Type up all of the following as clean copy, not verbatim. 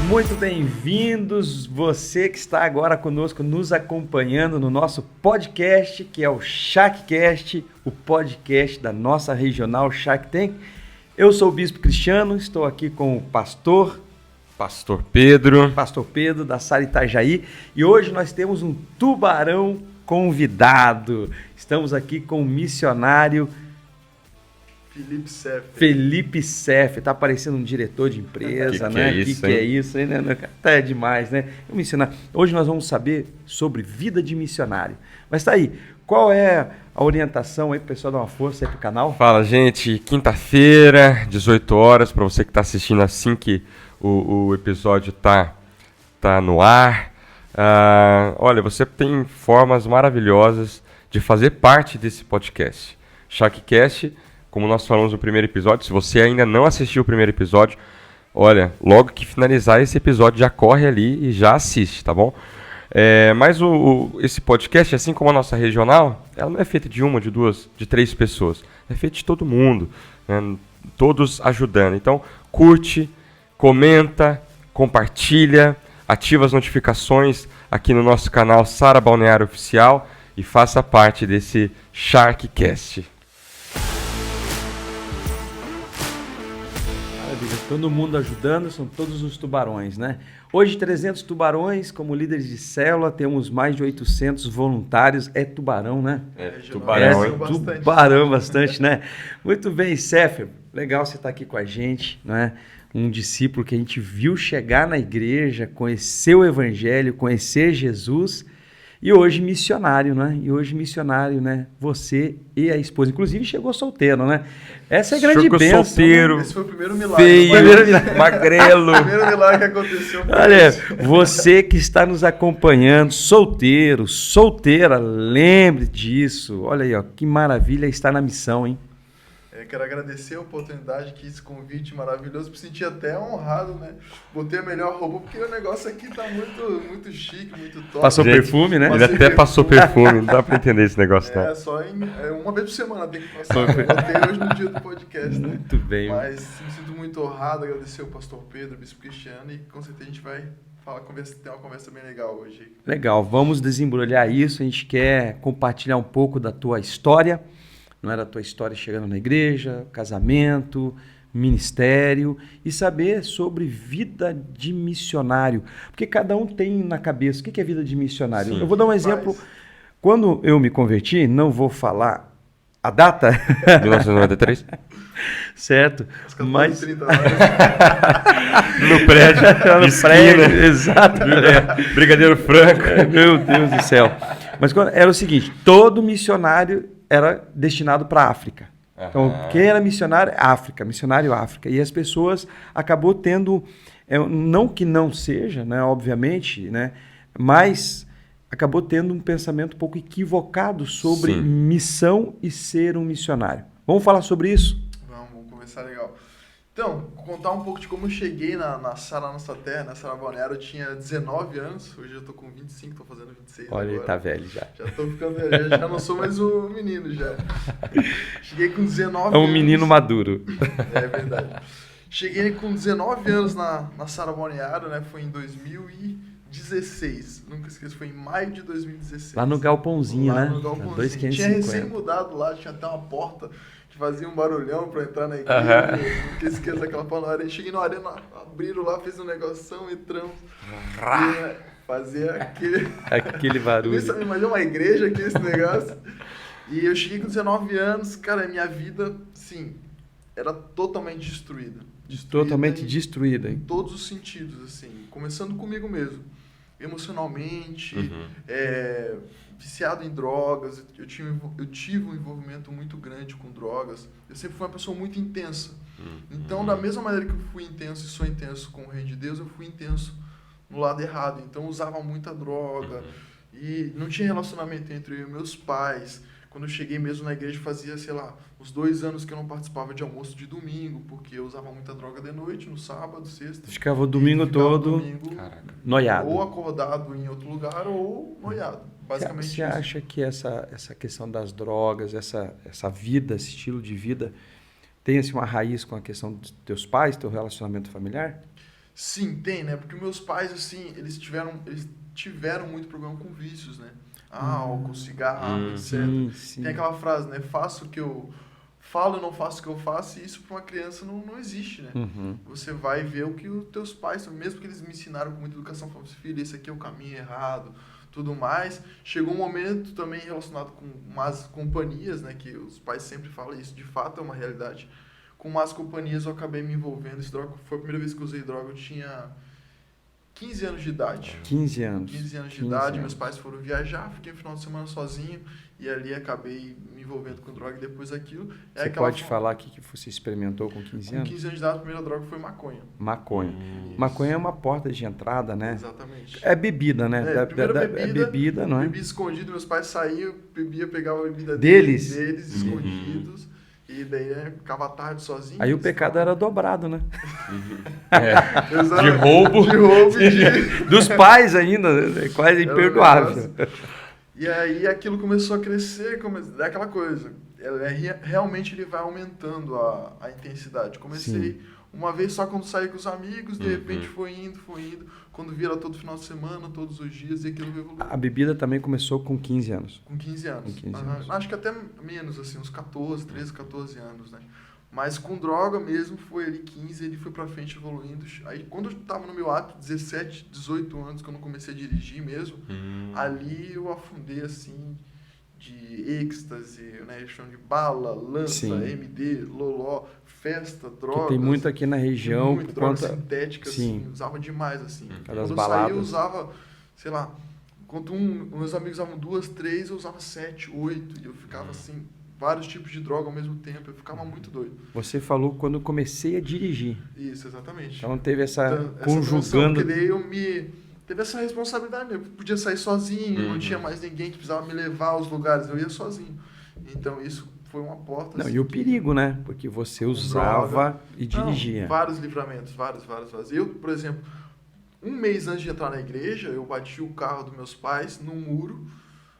muito bem-vindos, você que está agora conosco, nos acompanhando no nosso podcast, que é o SharkCast, o podcast da nossa regional Shark Tank. Eu sou o Bispo Cristiano, estou aqui com o Pastor Pedro, da Sara Itajaí, e hoje nós temos um tubarão convidado. Estamos aqui com o missionário Felipe Seff, tá parecendo um diretor de empresa, né? Que é isso, hein? Tá é demais, né? Um missionário. Hoje nós vamos saber sobre vida de missionário. Mas tá aí, qual é a orientação aí pro pessoal dar uma força aí pro canal? Fala, gente, quinta-feira, 18 horas, para você que tá assistindo assim que o episódio tá no ar. Olha, você tem formas maravilhosas de fazer parte desse podcast. SharkCast, como nós falamos no primeiro episódio, se você ainda não assistiu o primeiro episódio, olha, logo que finalizar esse episódio, já corre ali e já assiste, tá bom? Mas esse podcast, assim como a nossa regional, ela não é feita de uma, de duas, de três pessoas. É feita de todo mundo, né? Todos ajudando. Então, curte, comenta, compartilha, ativa as notificações aqui no nosso canal Sara Balneário Oficial e faça parte desse SharkCast. Todo mundo ajudando, são todos os tubarões, né? Hoje 300 tubarões, como líderes de célula, temos mais de 800 voluntários. É tubarão, né? Tubarão bastante, né? Muito bem, Seff, legal você estar aqui com a gente, né? Um discípulo que a gente viu chegar na igreja, conhecer o evangelho, conhecer Jesus. E hoje missionário, né? Você e a esposa. Inclusive chegou solteiro, né? Essa é a grande bênção. Solteiro, né? Esse foi o primeiro milagre. Feio, magrelo. O primeiro milagre que aconteceu. Olha, você que está nos acompanhando, solteiro, solteira, lembre disso. Olha aí, ó, que maravilha estar na missão, hein? Quero agradecer a oportunidade, que esse convite maravilhoso, me senti até honrado, né? Botei a melhor roupa, porque o negócio aqui tá muito chique, muito top. Passou perfume, né? Ele até passou perfume, não dá pra entender esse negócio, não. Só uma vez por semana tem que passar. Botei hoje no dia do podcast, né? Muito bem. Mas me sinto muito honrado, agradecer ao pastor Pedro, o bispo Cristiano, e com certeza a gente vai ter uma conversa bem legal hoje. Legal, vamos desembrulhar isso, a gente quer compartilhar um pouco da tua história. Não era a tua história chegando na igreja, casamento, ministério, e saber sobre vida de missionário. Porque cada um tem na cabeça o que é vida de missionário. Sim, eu vou dar um exemplo. Quando eu me converti, não vou falar a data. 1993? Certo. Mas... 30 no prédio. No prédio, exato. Brigadeiro Franco. Meu Deus do céu. Mas era o seguinte, todo missionário era destinado para a África. Então, quem era missionário? Missionário África. E as pessoas acabou tendo, não que não seja, né, obviamente, né, mas acabou tendo um pensamento um pouco equivocado sobre missão e ser um missionário. Vamos falar sobre isso? Vamos começar legal. Então, contar um pouco de como eu cheguei na Sara Nossa Terra, na Sara Balneário. Eu tinha 19 anos, hoje eu tô com 25, tô fazendo 26 Olha, agora. ele tá velho já. Já tô ficando velho, já não sou mais um menino já. Cheguei com 19 anos. É um menino maduro. É verdade. Cheguei com 19 anos na Sara Balneário, né? Foi em 2016. Nunca esqueço, foi em maio de 2016. Lá no Galpãozinho, lá né? No Galpãozinho. 2.550. Tinha recém-mudado lá, tinha até uma porta que fazia um barulhão pra entrar na igreja. Nunca esqueço aquela palavra. Aí cheguei na arena, abriram lá, fez um negoção, entramos. Fazia aquele barulho. Você imagina uma igreja aqui, esse negócio. E eu cheguei com 19 anos, cara, minha vida, sim, era totalmente destruída. Totalmente destruída, em hein? todos os sentidos, assim, começando comigo mesmo. Emocionalmente, viciado em drogas, eu tive um envolvimento muito grande com drogas. Eu sempre fui uma pessoa muito intensa. Então, da mesma maneira que eu fui intenso e sou intenso com o Reino de Deus, eu fui intenso no lado errado. Então, eu usava muita droga e não tinha relacionamento entre eu e meus pais. Quando eu cheguei mesmo na igreja, fazia, sei lá, uns 2 anos que eu não participava de almoço de domingo, porque eu usava muita droga de noite, no sábado, sexta. Ficava o domingo todo noiado. Ou acordado em outro lugar, ou noiado. Basicamente Você acha que essa questão das drogas, essa vida, esse estilo de vida, tem assim, uma raiz com a questão dos teus pais, teu relacionamento familiar? Sim, tem, né? Porque meus pais, assim, eles tiveram muito problema com vícios, né? Álcool, cigarro, etc. Sim. Tem aquela frase, né? Faço o que eu falo, não faço o que eu faço, e isso para uma criança não existe, né? Você vai ver o que os teus pais, mesmo que eles me ensinaram com muita educação, falaram, filho, esse aqui é o caminho errado, tudo mais. Chegou um momento também relacionado com más companhias, né? Que os pais sempre falam isso, de fato é uma realidade. Com más companhias eu acabei me envolvendo. Foi a primeira vez que eu usei droga, eu tinha 15 anos de idade. 15 anos. 15 anos de idade, meus pais foram viajar, fiquei no final de semana sozinho e ali acabei me envolvendo com droga e depois aquilo. Você pode falar aqui que você experimentou com 15 anos? Com 15 anos de idade, a primeira droga foi maconha. Maconha. Maconha é uma porta de entrada, né? Exatamente. É bebida, né? É bebida, não é? Bebia escondido, meus pais saíam, pegava a bebida deles escondidos. E daí ficava tarde sozinho. Aí o pecado era dobrado, né? De roubo. De roubo e dos pais ainda, quase imperdoável. E aí aquilo começou a crescer, é aquela coisa. Realmente ele vai aumentando a intensidade. Comecei uma vez só quando saí com os amigos, de repente foi indo. Quando vira todo final de semana, todos os dias, e aquilo evoluiu. A bebida também começou com 15 anos? Com 15 anos. Com 15 anos. Acho que até menos, assim, uns 13, 14 anos, né? Mas com droga mesmo foi ali 15, ele foi pra frente evoluindo. Aí quando eu tava no meu ato, 17, 18 anos, quando eu comecei a dirigir mesmo, ali eu afundei, assim, de êxtase, né? Chão de bala, lança, MD, loló, festa, drogas. Que tem muito aqui na região. Muito droga sintética, assim, usava demais, assim. Quando eu saía, eu usava, sei lá, enquanto meus amigos usavam 2, 3, eu usava 7, 8, e eu ficava assim, vários tipos de droga ao mesmo tempo, eu ficava muito doido. Você falou quando eu comecei a dirigir. Isso, exatamente. Então teve essa conjugando... Porque daí teve essa responsabilidade, eu podia sair sozinho, não tinha mais ninguém que precisava me levar aos lugares, eu ia sozinho. Então isso foi uma porta... Não, assim, e o perigo, né? Porque você usava e dirigia. Vários livramentos, vários. Eu, por exemplo, um mês antes de entrar na igreja, eu bati o carro dos meus pais num muro,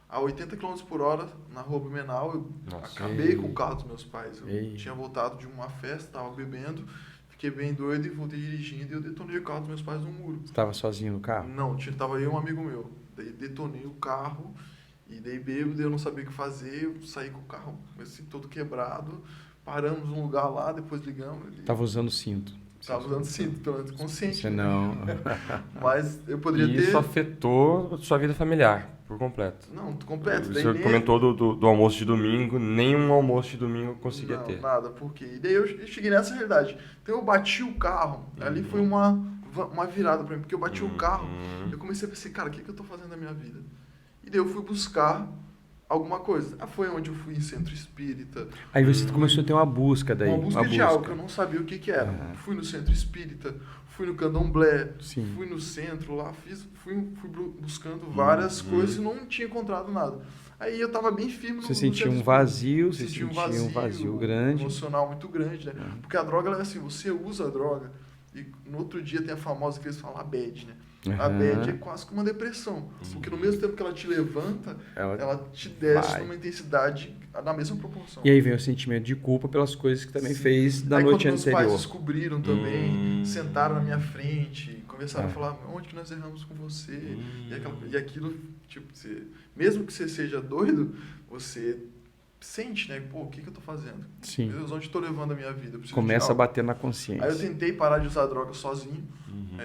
a 80 km por hora, na rua Blumenau. Eu acabei com o carro dos meus pais. Eu tinha voltado de uma festa, estava bebendo, fiquei bem doido e voltei dirigindo e eu detonei o carro dos meus pais no muro. Você estava sozinho no carro? Não, estava eu e um amigo meu. Daí detonei o carro e daí bêbado, eu não sabia o que fazer, eu saí com o carro assim, todo quebrado, paramos num lugar lá, depois ligamos. Estava usando cinto. Estava usando cinto, pelo menos consciente. Você não. Mas eu poderia ter... Isso afetou a sua vida familiar, por completo. Não, completo. O senhor comentou do almoço de domingo, nenhum almoço de domingo eu conseguia ter. Não, nada, por quê? E daí eu cheguei nessa realidade. Então eu bati o carro, ali foi uma virada pra mim, porque eu bati o carro, eu comecei a pensar, cara, o que eu tô fazendo na minha vida? E daí eu fui buscar alguma coisa. Foi onde eu fui em centro espírita. Aí você começou a ter uma busca daí. Uma busca de algo que eu não sabia o que era. Fui no centro espírita, fui no candomblé, fui no centro lá, fui buscando várias coisas e não tinha encontrado nada. Aí eu tava bem firme no Você sentia um vazio, você sentia um vazio grande. Emocional muito grande, né? Porque a droga, ela é assim, você usa a droga e no outro dia tem a famosa que eles falam, a bad, né? A bad é quase como uma depressão. Porque no mesmo tempo que ela te levanta, ela te desce numa intensidade na mesma proporção. E aí vem o sentimento de culpa pelas coisas que também fez na noite anterior. Meus pais descobriram também, sentaram na minha frente, conversaram a falar onde que nós erramos com você. E aquilo, tipo, mesmo que você seja doido, você sente, né? Pô, o que eu tô fazendo? Sim. Meu Deus, onde eu tô levando a minha vida? Começa a bater na consciência. Aí eu tentei parar de usar droga sozinho,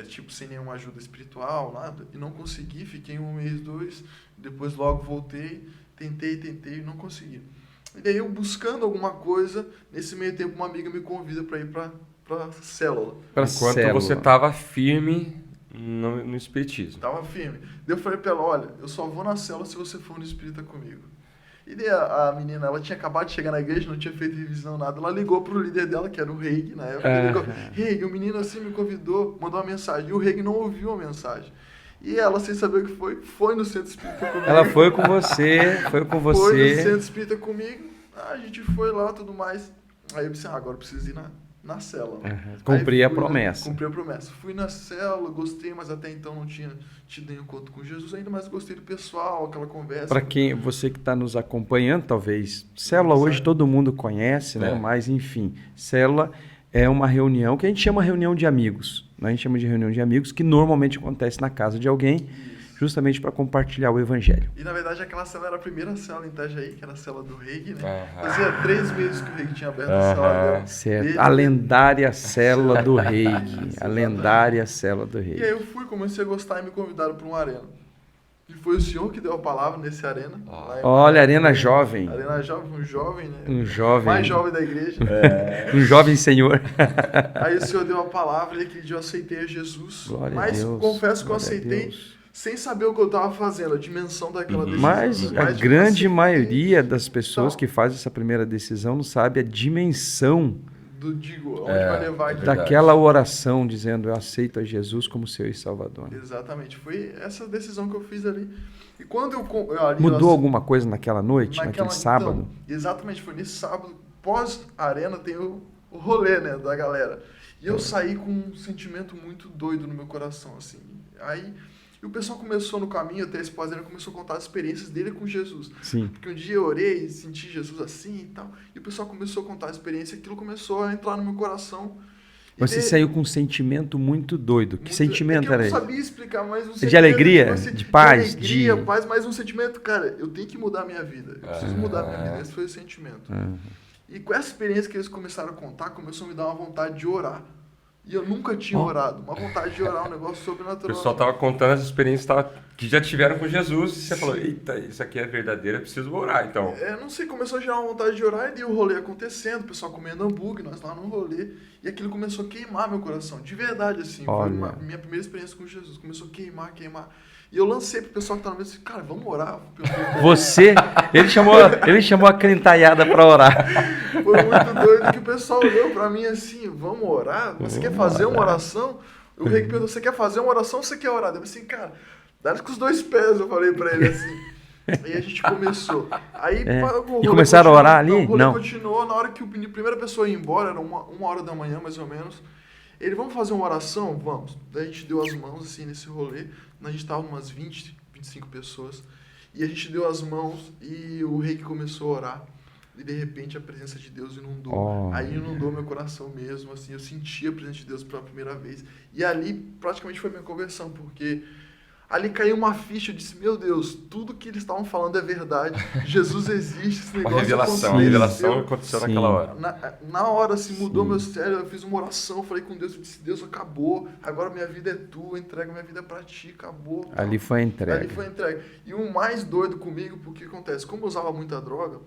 tipo, sem nenhuma ajuda espiritual, nada, e não consegui, fiquei 1 mês, 2, depois logo voltei, tentei e não consegui. E daí eu buscando alguma coisa, nesse meio tempo uma amiga me convida para ir pra célula. Enquanto você estava firme no espiritismo. Tava firme. Daí eu falei pra ela, olha, eu só vou na célula se você for no espírita comigo. E daí a menina, ela tinha acabado de chegar na igreja, não tinha feito revisão, nada. Ela ligou pro líder dela, que era o Reig, na época. Reig, o menino assim me convidou, mandou uma mensagem. E o Reig não ouviu a mensagem. E ela, sem saber o que foi no centro espírita comigo. Ela foi com você, Foi no centro espírita comigo. A gente foi lá, tudo mais. Aí eu pensei, agora eu preciso ir na célula. Cumpri a promessa. Cumpri a promessa. Fui na célula, gostei, mas até então não tinha tido nenhum encontro com Jesus ainda, mas gostei do pessoal, aquela conversa. Para você que está nos acompanhando, talvez, célula hoje todo mundo conhece, né? Mas enfim, célula é uma reunião que a gente chama reunião de amigos. A gente chama de reunião de amigos, que normalmente acontece na casa de alguém, justamente para compartilhar o evangelho. E na verdade aquela cela era a primeira cela em Itajaí, que era a cela do Reig, né? Fazia 3 meses que o Reig tinha aberto a cela dele. Certo. A lendária cela do Reig. A lendária cela do Reig. E aí eu fui, comecei a gostar e me convidaram para uma arena. E foi o senhor que deu a palavra nesse arena. Olha, arena jovem. Arena jovem, um jovem, né? Um jovem. Mais jovem da igreja. Um jovem senhor. Aí o senhor deu a palavra e aquele dia eu aceitei a Jesus. Glória mas a Deus. confesso que eu aceitei sem saber o que eu estava fazendo, a dimensão daquela decisão. Mas a grande maioria das pessoas que fazem essa primeira decisão não sabe a dimensão onde vai levar aqui. Daquela oração dizendo eu aceito a Jesus como Senhor e Salvador. Exatamente, foi essa decisão que eu fiz ali. E quando eu mudou alguma coisa naquela noite, naquele sábado? Então, exatamente, foi nesse sábado, pós-arena tem o rolê, né, da galera. E eu saí com um sentimento muito doido no meu coração, assim. Aí o pessoal começou no caminho, até esse pós-arena começou a contar as experiências dele com Jesus. Sim. Porque um dia eu orei e senti Jesus assim e tal. E o pessoal começou a contar a experiência e aquilo começou a entrar no meu coração. Você saiu com um sentimento muito doido. Que sentimento era esse? Eu não sabia explicar, mas um sentimento... De alegria? De paz? De alegria, paz, mas um sentimento, cara, eu tenho que mudar a minha vida. Eu preciso mudar a minha vida. Esse foi o sentimento. E com essa experiência que eles começaram a contar, começou a me dar uma vontade de orar. E eu nunca tinha orado. Uma vontade de orar, um negócio sobrenatural. O pessoal estava contando as experiências que já tiveram com Jesus. E você falou, eita, isso aqui é verdadeiro, eu preciso orar, então. Não sei, começou a gerar uma vontade de orar. E daí o rolê acontecendo, o pessoal comendo hambúrguer, nós lá no rolê. E aquilo começou a queimar meu coração. De verdade, assim. Foi minha primeira experiência com Jesus. Começou a queimar. E eu lancei pro pessoal que tá no meio assim, cara, vamos orar. Ele chamou a crentaiada para orar. Foi muito doido que o pessoal olhou pra mim assim, vamos orar? Você quer fazer uma oração? O rei perguntou, você quer fazer uma oração ou você quer orar? Eu falei assim, cara, dá com os 2 pés, eu falei pra ele assim. Aí a gente começou. Aí, e começaram a orar ali? O rolê continuou, na hora que a primeira pessoa ia embora, era uma hora da manhã mais ou menos. Ele, vamos fazer uma oração? Vamos. Daí a gente deu as mãos assim nesse rolê. A gente tava umas 20, 25 pessoas. E a gente deu as mãos e o rei que começou a orar. E de repente a presença de Deus inundou. Aí inundou meu coração mesmo, assim, eu senti a presença de Deus pela primeira vez. E ali praticamente foi minha conversão, porque ali caiu uma ficha, eu disse, meu Deus, tudo que eles estavam falando é verdade. Jesus existe, esse negócio uma revelação aconteceu naquela hora. Na hora, assim, mudou meu cérebro, eu fiz uma oração, falei com Deus, eu disse, Deus, acabou, agora minha vida é tua, entrega minha vida pra ti, acabou. Ali foi a entrega. E o mais doido comigo, porque acontece, como eu usava muita droga,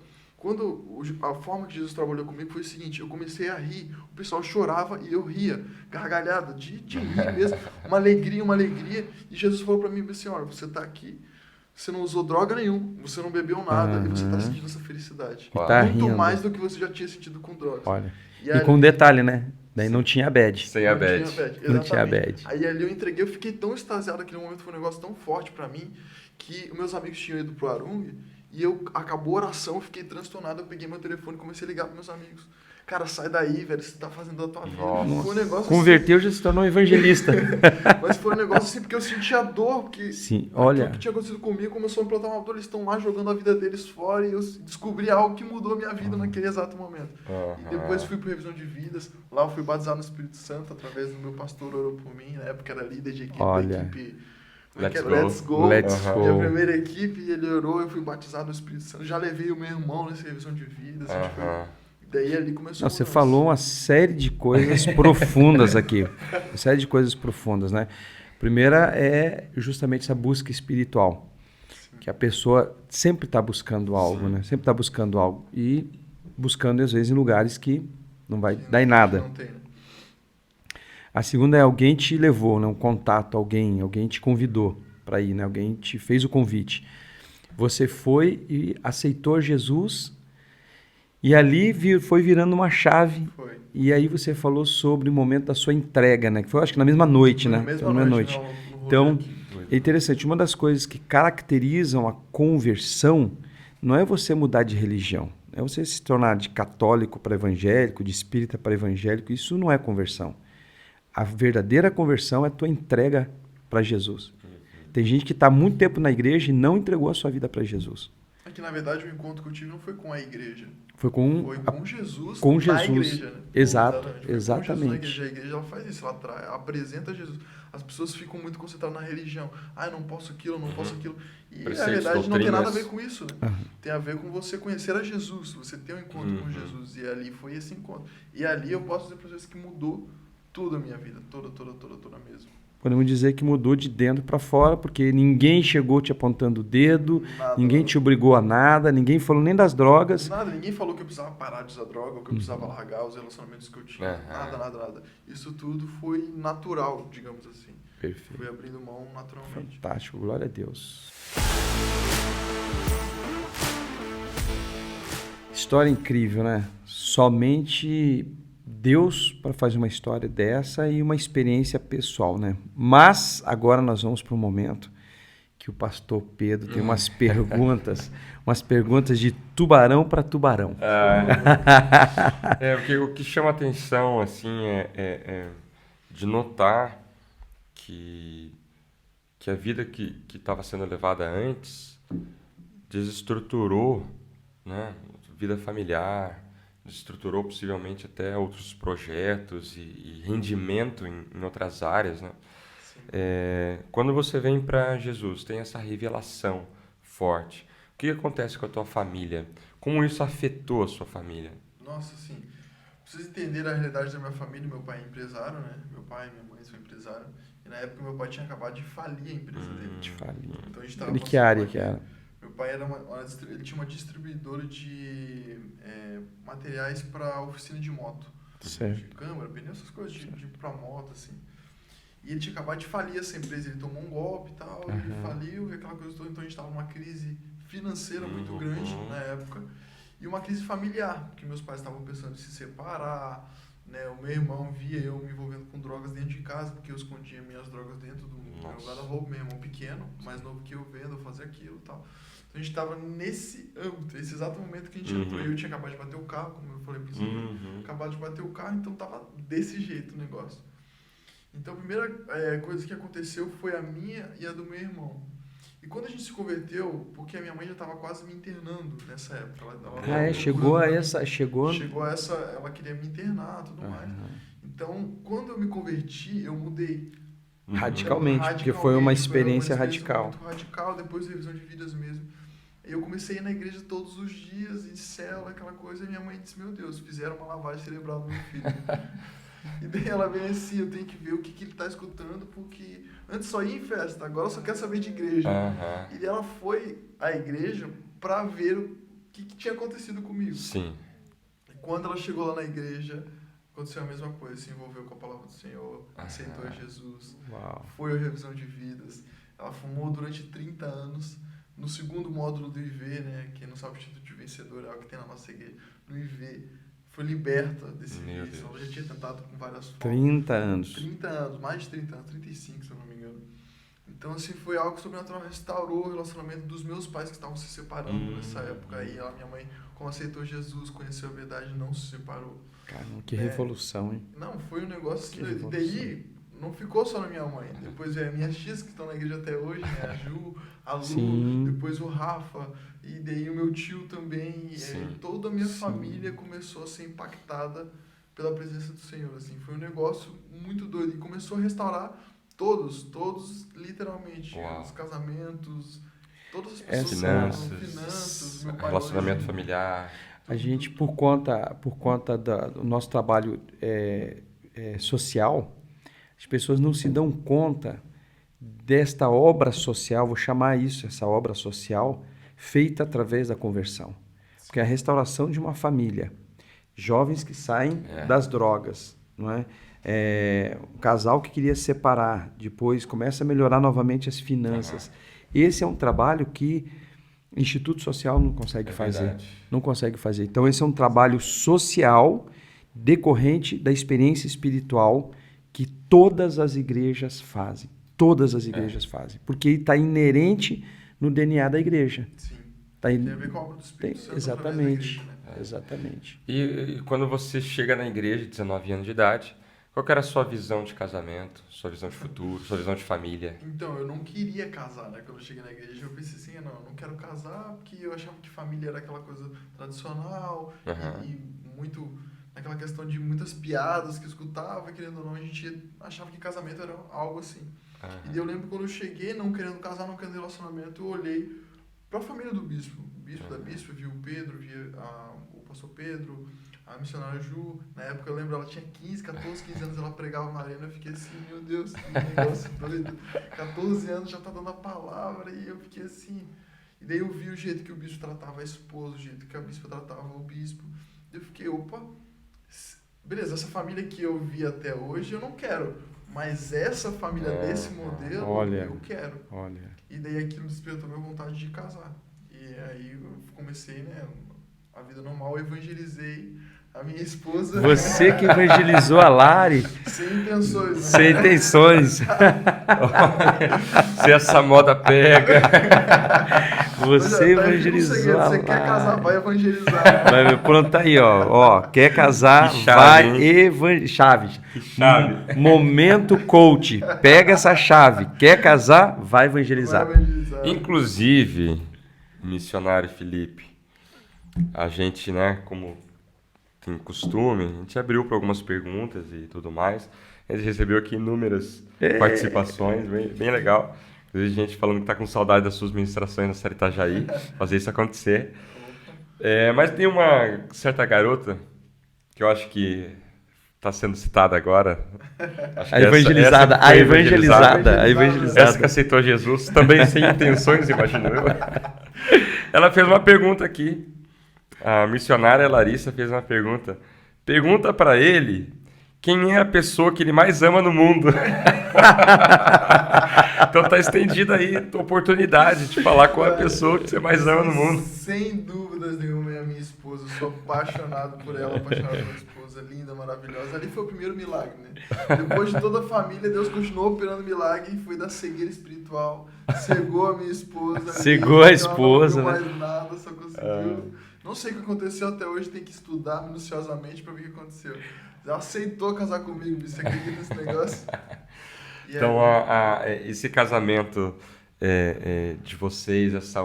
a forma que Jesus trabalhou comigo foi o seguinte, eu comecei a rir, o pessoal chorava e eu ria, gargalhada, de rir mesmo, uma alegria, e Jesus falou pra mim assim, olha, você tá aqui, você não usou droga nenhuma, você não bebeu nada, e você tá sentindo essa felicidade. Tá muito rindo. Mais do que você já tinha sentido com drogas. Olha. E com um detalhe, né? Daí não tinha bad. Sem a bad. Não tinha bad. Aí ali eu entreguei, eu fiquei tão extasiado, aquele momento foi um negócio tão forte pra mim, que meus amigos tinham ido pro Arung, e acabou a oração, eu fiquei transtornado, eu peguei meu telefone e comecei a ligar pros meus amigos. Cara, sai daí, velho, você tá fazendo a tua vida. Foi um negócio converteu, assim, já se tornou um evangelista. Mas foi um negócio assim, porque eu sentia dor, porque olha, o que tinha acontecido comigo começou a me plantar uma dor, eles estão lá jogando a vida deles fora, e eu descobri algo que mudou a minha vida naquele exato momento. E depois fui pro Revisão de Vidas, lá eu fui batizado no Espírito Santo, através do meu pastor orou por mim, na época era líder de equipe, da equipe... Let's Go. Minha primeira equipe, ele orou, eu fui batizado no Espírito Santo. Já levei o meu irmão nessa revisão de vida. Daí ali começou você falou uma série de coisas profundas aqui. Uma série de coisas profundas, né? Primeira é justamente essa busca espiritual. Sim. Que a pessoa sempre está buscando algo, né? Sempre está buscando algo. E buscando, às vezes, em lugares que não vai dar em nada. Não tem, né? A segunda é alguém te levou, né? Um contato, alguém te convidou para ir, né? Alguém te fez o convite. Você foi e aceitou Jesus e ali foi virando uma chave. Foi. E aí você falou sobre o momento da sua entrega, né? Que foi, acho que na mesma noite, né? Na mesma noite. Então, é interessante. Uma das coisas que caracterizam a conversão não é você mudar de religião. É você se tornar de católico para evangélico, de espírita para evangélico. Isso não é conversão. A verdadeira conversão é a tua entrega para Jesus. Tem gente que está há muito tempo na igreja e não entregou a sua vida para Jesus. que, na verdade, o encontro que eu tive não foi com a igreja. Foi com Jesus com na Jesus. igreja. Né? Exato, Exatamente. exatamente. A igreja ela faz isso, ela apresenta Jesus. As pessoas ficam muito concentradas na religião. Eu não posso aquilo, eu não posso aquilo. E, na verdade, não tem nada a ver com isso. Né? Tem a ver com você conhecer a Jesus, você ter um encontro com Jesus. E ali foi esse encontro. E ali eu posso dizer para vocês que mudou tudo a minha vida. Toda mesmo. Podemos dizer que mudou de dentro para fora, porque ninguém chegou te apontando o dedo, ninguém te obrigou a nada, ninguém falou nem das drogas. Ninguém falou que eu precisava parar de usar droga, ou que eu precisava largar os relacionamentos que eu tinha. Nada. Isso tudo foi natural, digamos assim. Perfeito. Fui abrindo mão naturalmente. Fantástico, glória a Deus. História incrível, né? Somente Deus para fazer uma história dessa e uma experiência pessoal, né? Mas agora nós vamos para um momento que o pastor Pedro tem umas perguntas de tubarão para tubarão. O que chama atenção assim é de notar que a vida que estava sendo levada antes desestruturou, né? Vida familiar, estruturou possivelmente até outros projetos e rendimento em outras áreas, né? Quando você vem para Jesus, tem essa revelação forte. O que acontece com a tua família? Como isso afetou a sua família? Nossa, sim. Pra vocês entenderem a realidade da minha família, meu pai é empresário, né? Meu pai e minha mãe são empresários. E na época meu pai tinha acabado de falir a empresa dele. Então a gente tava de que área que era? Meu pai ele tinha uma distribuidora de materiais para oficina de moto. Certo. De câmara, pneu, essas coisas para moto, assim. E ele tinha acabado de falir essa empresa, ele tomou um golpe e tal, ele faliu, e aquela coisa toda. Então a gente estava numa crise financeira muito grande na época. E uma crise familiar, porque meus pais estavam pensando em se separar, né? O meu irmão via eu me envolvendo com drogas dentro de casa, porque eu escondia minhas drogas dentro do meu guarda-roupa, meu irmão pequeno, mais novo que eu, vendo, eu fazia aquilo e tal. Então a gente estava nesse âmbito, esse exato momento que a gente entrou. Eu tinha acabado de bater o carro, como eu falei para você, acabado de bater o carro, então tava desse jeito o negócio. Então a primeira coisa que aconteceu foi a minha e a do meu irmão. E quando a gente se converteu, porque a minha mãe já estava quase me internando nessa época. Chegou essa, ela queria me internar e tudo mais. Então, quando eu me converti, eu mudei. Radicalmente, porque foi uma experiência radical. Muito radical, depois de revisão de vidas mesmo. Eu comecei a ir na igreja todos os dias, em célula, aquela coisa, e minha mãe disse, meu Deus, fizeram uma lavagem cerebral no meu filho. E daí ela veio assim, eu tenho que ver o que ele está escutando, porque antes só ia em festa, agora eu só quero saber de igreja. E ela foi à igreja para ver o que tinha acontecido comigo. Sim. E quando ela chegou lá na igreja, aconteceu a mesma coisa, se envolveu com a palavra do Senhor, aceitou Jesus, foi à revisão de vidas. Ela fumou durante 30 anos. No segundo módulo do IV, né, quem não sabe o título de vencedor é o que tem na nossa igreja, no IV, foi liberta desse vício. Ela já tinha tentado com várias formas. 30 anos. 30 anos, mais de 30 anos, 35 se eu não me engano. Então, assim, foi algo sobrenatural, restaurou o relacionamento dos meus pais que estavam se separando nessa época. Aí minha mãe, como aceitou Jesus, conheceu a verdade, não se separou. Caramba, que revolução, hein? Não, foi um negócio assim, e daí não ficou só na minha mãe. Depois minhas tias que estão na igreja até hoje, né? A Ju, a Lu, depois o Rafa, e daí o meu tio também. Toda a minha família começou a ser impactada pela presença do Senhor. Assim, foi um negócio muito doido. E começou a restaurar todos literalmente. Os casamentos, todas as pessoas. Finanças, meu pai relacionamento familiar. A gente, por conta do nosso trabalho social, as pessoas não se dão conta desta obra social, vou chamar isso, essa obra social, feita através da conversão. Porque é a restauração de uma família. Jovens que saem das drogas, não é? Um casal que queria se separar, depois começa a melhorar novamente as finanças. Esse é um trabalho que o Instituto Social não consegue fazer. Verdade. Não consegue fazer. Então, esse é um trabalho social decorrente da experiência espiritual que todas as igrejas fazem. Todas as igrejas fazem. Porque está inerente no DNA da igreja. Sim. Tem a ver com a obra do Espírito Santo. Exatamente. Igreja, né? Exatamente. E quando você chega na igreja, 19 anos de idade, Qual que era a sua visão de casamento, sua visão de futuro, sua visão de família? Então, eu não queria casar, né? Quando eu cheguei na igreja, eu pensei assim, não, eu não quero casar, porque eu achava que família era aquela coisa tradicional e muito naquela questão de muitas piadas que eu escutava, querendo ou não, a gente achava que casamento era algo assim. E daí eu lembro quando eu cheguei, não querendo casar, não querendo relacionamento, eu olhei para a família do bispo. O bispo da bispa, vi o Pedro, vi o pastor Pedro, a missionária Ju. Na época eu lembro, ela tinha 15 anos, ela pregava na arena, eu fiquei assim, meu Deus, que negócio doido. 14 anos já tá dando a palavra, e eu fiquei assim. E daí eu vi o jeito que o bispo tratava a esposa, o jeito que a bispa tratava o bispo. Eu fiquei, opa, beleza, essa família que eu vi até hoje eu não quero. Mas essa família desse modelo, eu quero. E daí aquilo despertou minha vontade de casar. E aí eu comecei, né, a vida normal, evangelizei a minha esposa. Você que evangelizou a Lari. Sem intenções. Né? Sem intenções. Se essa moda pega. Você evangelizou a Lari. Você quer casar, vai evangelizar. Pronto, tá aí, ó. Quer casar, vai evangelizar. Chave. Momento coach. Pega essa chave. Quer casar, vai evangelizar. Inclusive, missionário Felipe, a gente, né, como tem costume, a gente abriu para algumas perguntas e tudo mais. A gente recebeu aqui inúmeras participações, bem legal. A gente falando que está com saudade das suas ministrações na série Itajaí, fazer isso acontecer. Mas tem uma certa garota que eu acho que está sendo citada agora. A evangelizada. Essa que aceitou Jesus, também sem intenções, imagino eu. Ela fez uma pergunta aqui. A missionária Larissa fez uma pergunta. Pergunta para ele quem é a pessoa que ele mais ama no mundo. Então tá estendida aí a tua oportunidade de falar com a pessoa que você mais ama no mundo. Sem dúvidas nenhuma, é a minha esposa. Eu sou apaixonado por ela, apaixonado pela esposa, linda, maravilhosa. Ali foi o primeiro milagre, né? Depois de toda a família, Deus continuou operando milagre e foi da cegueira espiritual. Cegou a minha esposa. Cegou a esposa, ela não né? viu mais nada, só conseguiu. Não sei o que aconteceu até hoje, tem que estudar minuciosamente para ver o que aconteceu. Ela aceitou casar comigo, você acredita nesse negócio? Então, esse casamento de vocês, essa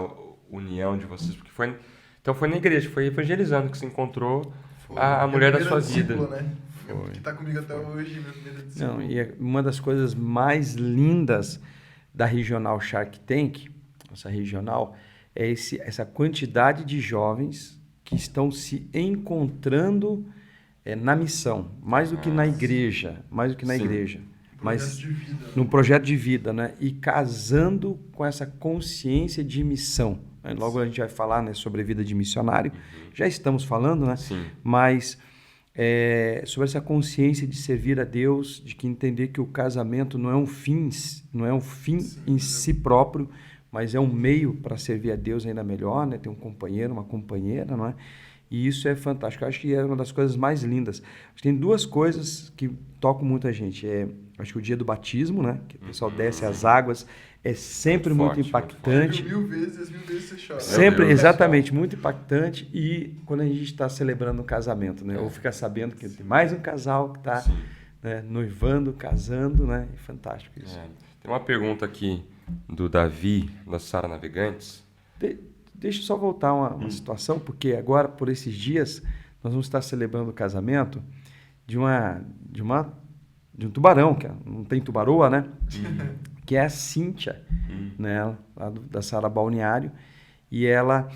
união de vocês, porque foi na igreja, foi evangelizando que se encontrou a mulher da sua vida. Né? Que está comigo até hoje, minha primeira discípula. Não, e uma das coisas mais lindas da regional Shark Tank, essa regional, é essa quantidade de jovens que estão se encontrando na missão, mais do que na igreja, mas num projeto de vida, né? E casando com essa consciência de missão. Logo a gente vai falar, né, sobre a vida de missionário, já estamos falando, né? Sim. Mas sobre essa consciência de servir a Deus, de que entender que o casamento não é um fim em si próprio, mas é um meio para servir a Deus ainda melhor, né? Ter um companheiro, uma companheira, não é? E isso é fantástico. Eu acho que é uma das coisas mais lindas. Acho que tem duas coisas que tocam muita gente. Acho que o dia do batismo, né? Que o pessoal desce as águas, é sempre muito impactante. Mil vezes você chora. Sempre, exatamente, muito impactante. E quando a gente está celebrando um casamento, né? Ou ficar sabendo que tem mais um casal que está noivando, casando, né? É fantástico isso. Tem uma pergunta aqui do Davi, da Sara Navegantes. Deixa eu só voltar uma situação, porque agora, por esses dias, nós vamos estar celebrando o casamento de um tubarão, que não tem tubaroa, né? Que é a Cíntia, né? Lá da Sara Balneário. E ela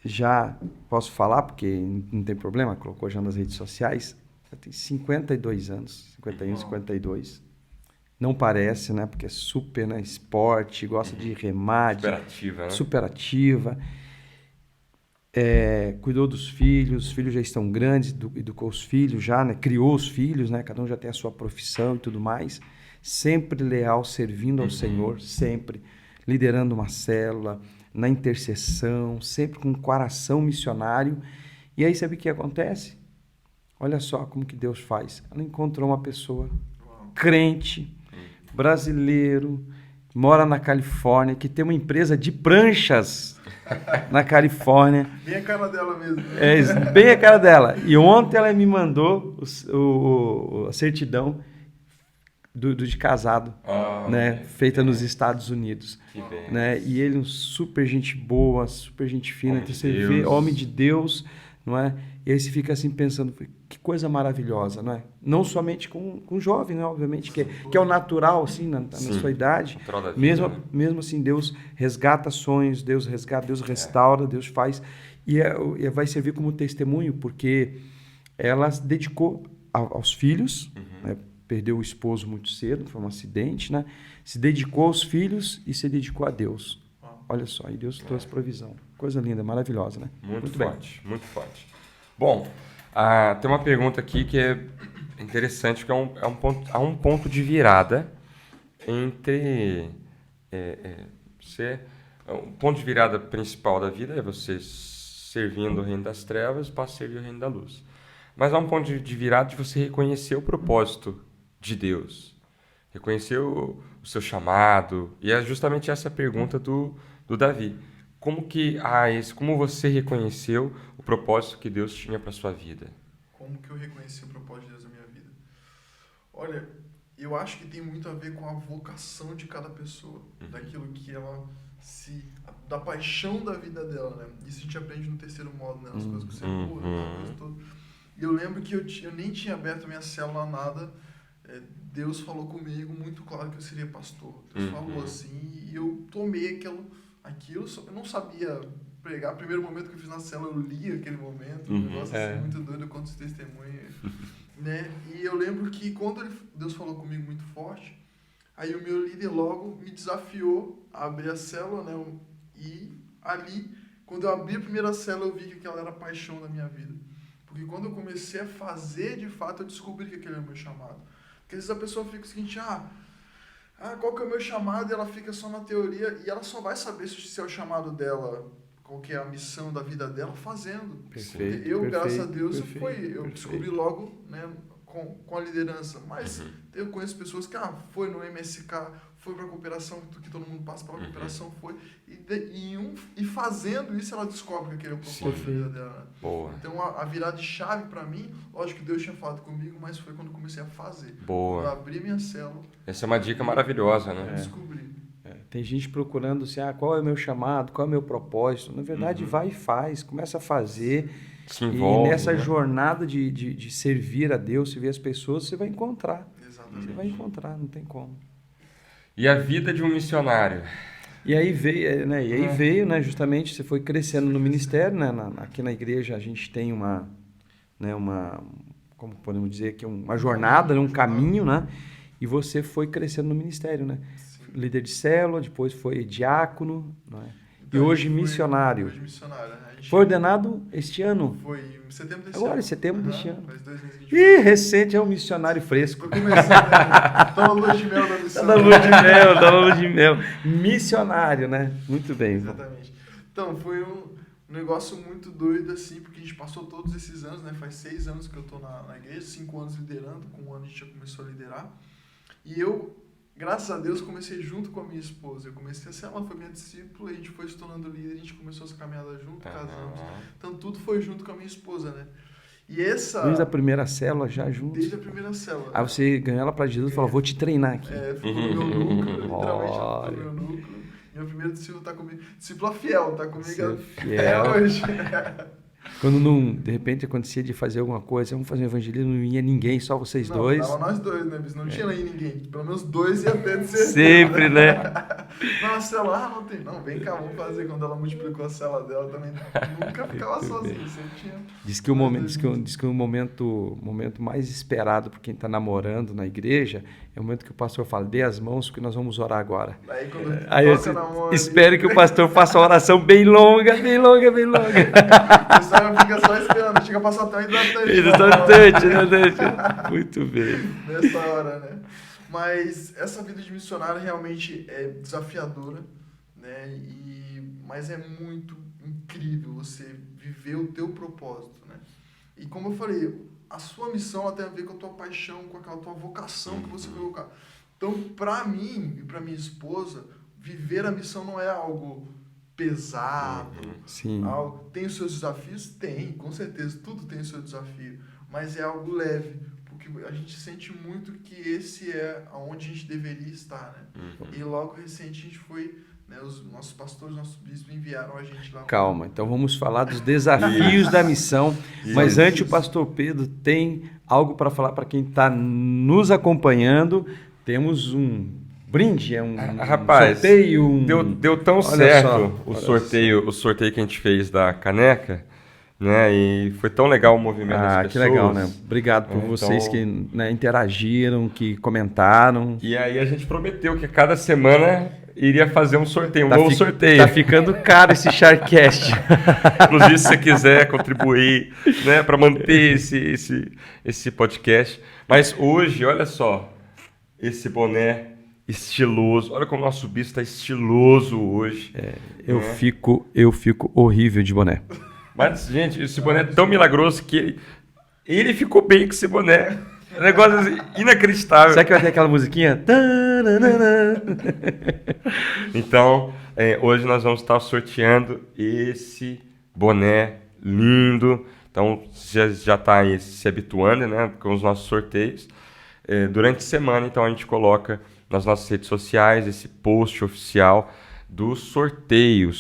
já, posso falar, porque não tem problema, colocou já nas redes sociais, ela tem 52 anos, 51, 52. Não parece, né? Porque é super, né, esporte, gosta de remar. Superativa, né? Superativa. Cuidou dos filhos, os filhos já estão grandes, educou os filhos já, né? Criou os filhos, né? Cada um já tem a sua profissão e tudo mais. Sempre leal, servindo ao Senhor, sempre. Liderando uma célula, na intercessão, sempre com um coração missionário. E aí, sabe o que acontece? Olha só como que Deus faz. Ela encontrou uma pessoa crente, brasileiro, mora na Califórnia, que tem uma empresa de pranchas na Califórnia. Bem a cara dela mesmo. É, bem a cara dela. E ontem ela me mandou a certidão de casado, né? Feita nos Estados Unidos. Né? E ele super gente boa, super gente fina. Então você vê, homem de Deus, não é? E aí você fica assim pensando, que coisa maravilhosa, não é? Não somente com jovem, né? Obviamente, que é o natural, assim, na sua idade. Vida, né? Mesmo assim, Deus resgata sonhos, Deus restaura, Deus faz. E vai servir como testemunho, porque ela se dedicou aos filhos, né? Perdeu o esposo muito cedo, foi um acidente, né? Se dedicou aos filhos e se dedicou a Deus. Olha só, e Deus trouxe provisão. Coisa linda, maravilhosa, né? Muito forte, muito forte. Bom, tem uma pergunta aqui que é interessante, que há um ponto de virada entre... o ponto de virada principal da vida é você servindo o reino das trevas para servir o reino da luz. Mas há um ponto de virada de você reconhecer o propósito de Deus, reconhecer o seu chamado, e é justamente essa pergunta do Davi. Como você reconheceu o propósito que Deus tinha para sua vida? Como que eu reconheci o propósito de Deus na minha vida? Olha, eu acho que tem muito a ver com a vocação de cada pessoa, daquilo que ela da paixão da vida dela, né? Isso a gente aprende no terceiro modo, né? As coisas que você E eu lembro que eu nem tinha aberto a minha célula, nada. Deus falou comigo muito claro que eu seria pastor. Deus falou assim, e eu tomei aquilo, eu não sabia pregar. Primeiro momento que eu fiz na célula, eu li aquele momento, um negócio assim, muito doido, eu conto esse testemunho, né? E eu lembro que quando Deus falou comigo muito forte, aí o meu líder logo me desafiou a abrir a célula, né? E ali, quando eu abri a primeira célula, eu vi que aquela era a paixão da minha vida. Porque quando eu comecei a fazer, de fato, eu descobri que aquele era o meu chamado. Porque às vezes a pessoa fica o seguinte, qual que é o meu chamado? E ela fica só na teoria, e ela só vai saber se é o chamado dela, qual que é a missão da vida dela, fazendo. Perfeito, graças a Deus, eu descobri logo, né, com a liderança. Mas eu conheço pessoas que foi no MSK, foi para a cooperação, que todo mundo passa pela cooperação, foi. E fazendo isso, ela descobre que aquele é o propósito da vida dela. Né? Boa. Então, a virada de chave para mim, lógico que Deus tinha falado comigo, mas foi quando eu comecei a fazer. Boa. Quando eu abri minha célula. Essa é uma dica maravilhosa, né? Eu descobri. Tem gente procurando assim, qual é o meu chamado, qual é o meu propósito. Na verdade, vai e faz, começa a fazer. Se envolve, e nessa jornada de servir a Deus, servir as pessoas, você vai encontrar. Exatamente. Você vai encontrar, não tem como. E a vida de um missionário? E aí veio, né, justamente, você foi crescendo no ministério, né, aqui na igreja a gente tem uma, como podemos dizer aqui, uma jornada, um caminho, né, e você foi crescendo no ministério, né, líder de célula, depois foi diácono, né, e hoje missionário. Hoje missionário, né? Foi ordenado este ano? Foi em setembro desse ano. Agora, em setembro deste ano. Faz 2 meses que a gente Ih, recente, é um missionário fresco. Tô começando, né? Tô na lua de mel da missão. Tá na lua de mel. Missionário, né? Muito bem. Exatamente. Então, foi um negócio muito doido, assim, porque a gente passou todos esses anos, né? Faz 6 anos que eu tô na igreja, 5 anos liderando, com 1 ano a gente já começou a liderar. E eu, graças a Deus, comecei junto com a minha esposa. Eu comecei assim, ela foi minha discípula, a gente foi se tornando líder, a gente começou essa caminhada junto, casamos. Então, tudo foi junto com a minha esposa, né? E desde a primeira célula já junto? Desde a primeira célula. Aí você ganhou ela para Jesus e falou, vou te treinar aqui. Foi no meu núcleo, literalmente ela foi no meu núcleo. Meu primeiro discípulo tá comigo. Discípula fiel, tá comigo até hoje. Quando de repente acontecia de fazer alguma coisa, vamos fazer um evangelismo, não ia ninguém, só vocês dois. Tava nós dois, né? Não tinha aí ninguém. Pelo menos 2 ia ter de ser. Sempre, né? Não, a célula, não tem. Não, vem cá, vamos fazer. Quando ela multiplicou a célula dela, também nunca ficava sozinha, sempre tinha. Diz que o momento mais esperado por quem está namorando na igreja é o momento que o pastor fala, dê as mãos porque nós vamos orar agora. Aí eu espero que o pastor faça uma oração bem longa, bem longa, bem longa. O pessoal fica só esperando, chega a passar até hidratante. Hidratante. Muito bem. Nessa hora, né? Mas essa vida de missionário realmente é desafiadora, né? Mas é muito incrível você viver o teu propósito, né? E como eu falei, a sua missão ela tem a ver com a tua paixão, com aquela tua vocação que você colocar. Então, para mim e para minha esposa, viver a missão não é algo pesado. Sim. Tem os seus desafios? Tem, com certeza, tudo tem o seu desafio, mas é algo leve, porque a gente sente muito que esse é onde a gente deveria estar, né? E logo recente a gente foi, né, os nossos pastores, nossos bispos enviaram a gente lá. Calma, então vamos falar dos desafios da missão, mas antes o pastor Pedro tem algo para falar para quem está nos acompanhando. Temos um brinde, rapaz, sorteio. Deu tão certo o sorteio que a gente fez da caneca, né? E foi tão legal o movimento das pessoas. Que legal, né? Obrigado por vocês que, né, interagiram, que comentaram. E aí a gente prometeu que a cada semana iria fazer um sorteio, novo sorteio. Tá ficando caro esse Sharkcast. Inclusive, se você quiser contribuir, né, para manter esse podcast. Mas hoje, olha só, esse boné estiloso. Olha como o nosso bispo está estiloso hoje. Eu fico horrível de boné. Mas, gente, esse boné é tão milagroso que ele ficou bem com esse boné. É um negócio assim, inacreditável. Será que vai ter aquela musiquinha? Então, hoje nós vamos estar sorteando esse boné lindo. Então, você já está aí se habituando, né, com os nossos sorteios. Durante a semana, então, a gente coloca nas nossas redes sociais esse post oficial do sorteio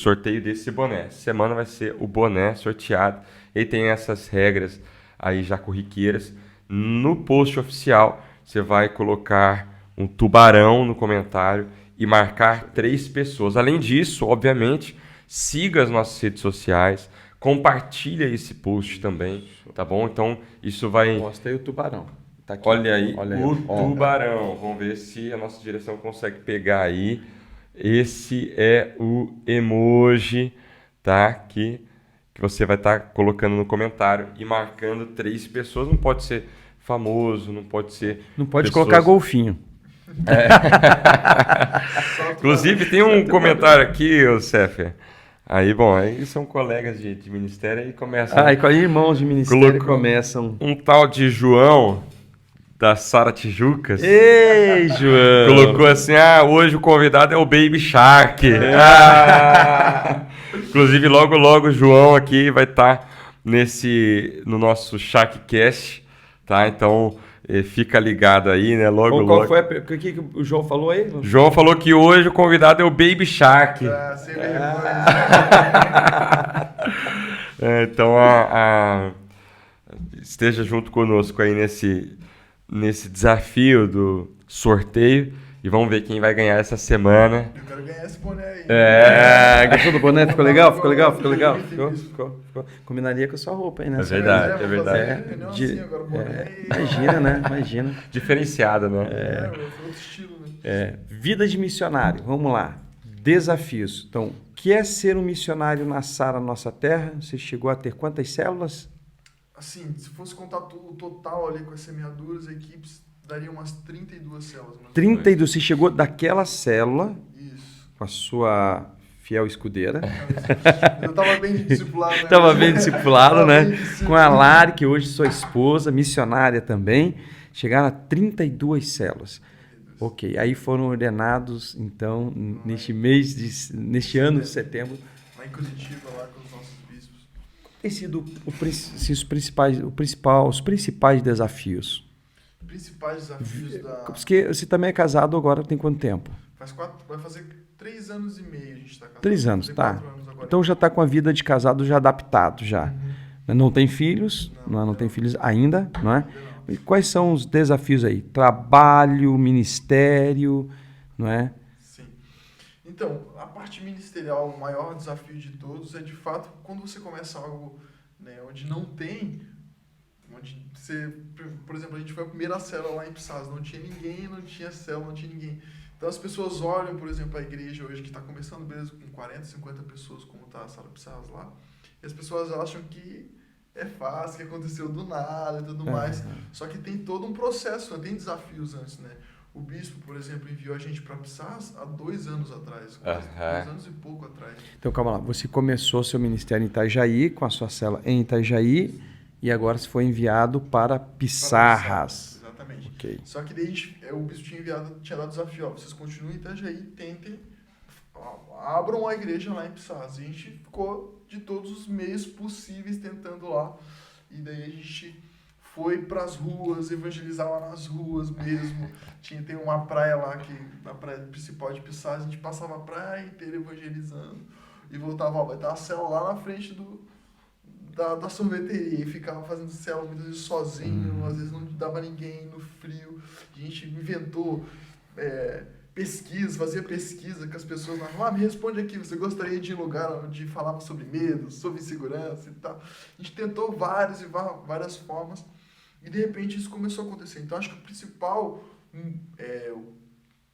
desse boné. Essa semana vai ser o boné sorteado. E tem essas regras aí já corriqueiras. No post oficial, você vai colocar um tubarão no comentário e marcar 3 pessoas. Além disso, obviamente, siga as nossas redes sociais, compartilha esse post também, tá bom? Então, isso vai... Mostrei o tubarão. Tá aqui. Olha aí o tubarão. Vamos ver se a nossa direção consegue pegar aí. Esse é o emoji, tá? Que você vai estar colocando no comentário e marcando 3 pessoas. Não pode ser famoso, não pode ser... Não pode colocar golfinho. Inclusive, tem um comentário aqui, Céfia. Aí, bom, aí são colegas de ministério e começam... e irmãos de ministério começam... Um tal de João... da Sara Tijucas. Ei, João! Colocou assim, hoje o convidado é o Baby Shark. Inclusive, logo, logo, o João aqui vai estar no nosso Sharkcast, tá? Então, fica ligado aí, né? Logo. Qual foi o que o João falou aí? João falou que hoje o convidado é o Baby Shark. Sem vergonha. Então, esteja junto conosco aí nesse desafio do sorteio e vamos ver quem vai ganhar essa semana. Eu quero ganhar esse boné aí. Gostou do boné? Ficou legal? Ficou. Combinaria com a sua roupa aí, né? É verdade. Imagina. Diferenciada, né? Outro estilo, né? Vida de missionário, vamos lá. Desafios. Então, o que é ser um missionário na Sara, nossa terra? Você chegou a ter quantas células? Assim, se fosse contar o total ali com as semeaduras, equipes, daria umas 32 células. 32, você chegou daquela célula, isso, com a sua fiel escudeira. Eu estava bem discipulado. Né? Estava bem discipulado, né? Com a Lari, que hoje sua esposa, missionária também, chegaram a 32 células. Ok, aí foram ordenados, então, neste ano de setembro. Lá em Curitiba, lá com os nossos bispos. Tem sido os principais desafios? Os principais desafios Porque você também é casado agora, tem quanto tempo? Vai fazer 3 anos e meio a gente está casado. 3 anos, tá. Então já está com a vida de casado já adaptado, já. Não tem filhos, não tem filhos ainda, não é? E quais são os desafios aí? Trabalho, ministério, não é? Sim. Então, a parte ministerial, o maior desafio de todos é, de fato, quando você começa algo, né, onde não tem, onde você, por exemplo, a gente foi a primeira célula lá em Pissarras, não tinha ninguém, não tinha célula, não tinha ninguém. Então as pessoas olham, por exemplo, a igreja hoje que está começando, beleza, com 40, 50 pessoas, como está a Sara Pissarras lá, e as pessoas acham que é fácil, que aconteceu do nada e tudo mais. Só que tem todo um processo, né? Tem desafios antes, né? O bispo, por exemplo, enviou a gente para Pissarras há 2 anos atrás, 2 anos e pouco atrás. Então, calma lá. Você começou seu ministério em Itajaí, com a sua célula em Itajaí, e agora você foi enviado para Pissarras. Exatamente. Ok. Só que daí o bispo tinha dado desafio, ó, vocês continuem em Itajaí, tentem, abram uma igreja lá em Pissarras. E a gente ficou de todos os meios possíveis tentando lá. E daí a gente foi pras ruas, evangelizava nas ruas mesmo. Tem uma praia lá, na praia principal de Pissarras, a gente passava a praia inteira evangelizando. E voltava, ó, vai ter uma célula lá na frente da sorveteria. E ficava fazendo célula muitas vezes sozinho, às vezes não dava ninguém no frio. A gente inventou fazia pesquisa com as pessoas na rua. Me responde aqui, você gostaria de ir em lugar onde falava sobre medo, sobre insegurança e tal. A gente tentou várias formas e de repente isso começou a acontecer. Então acho que o principal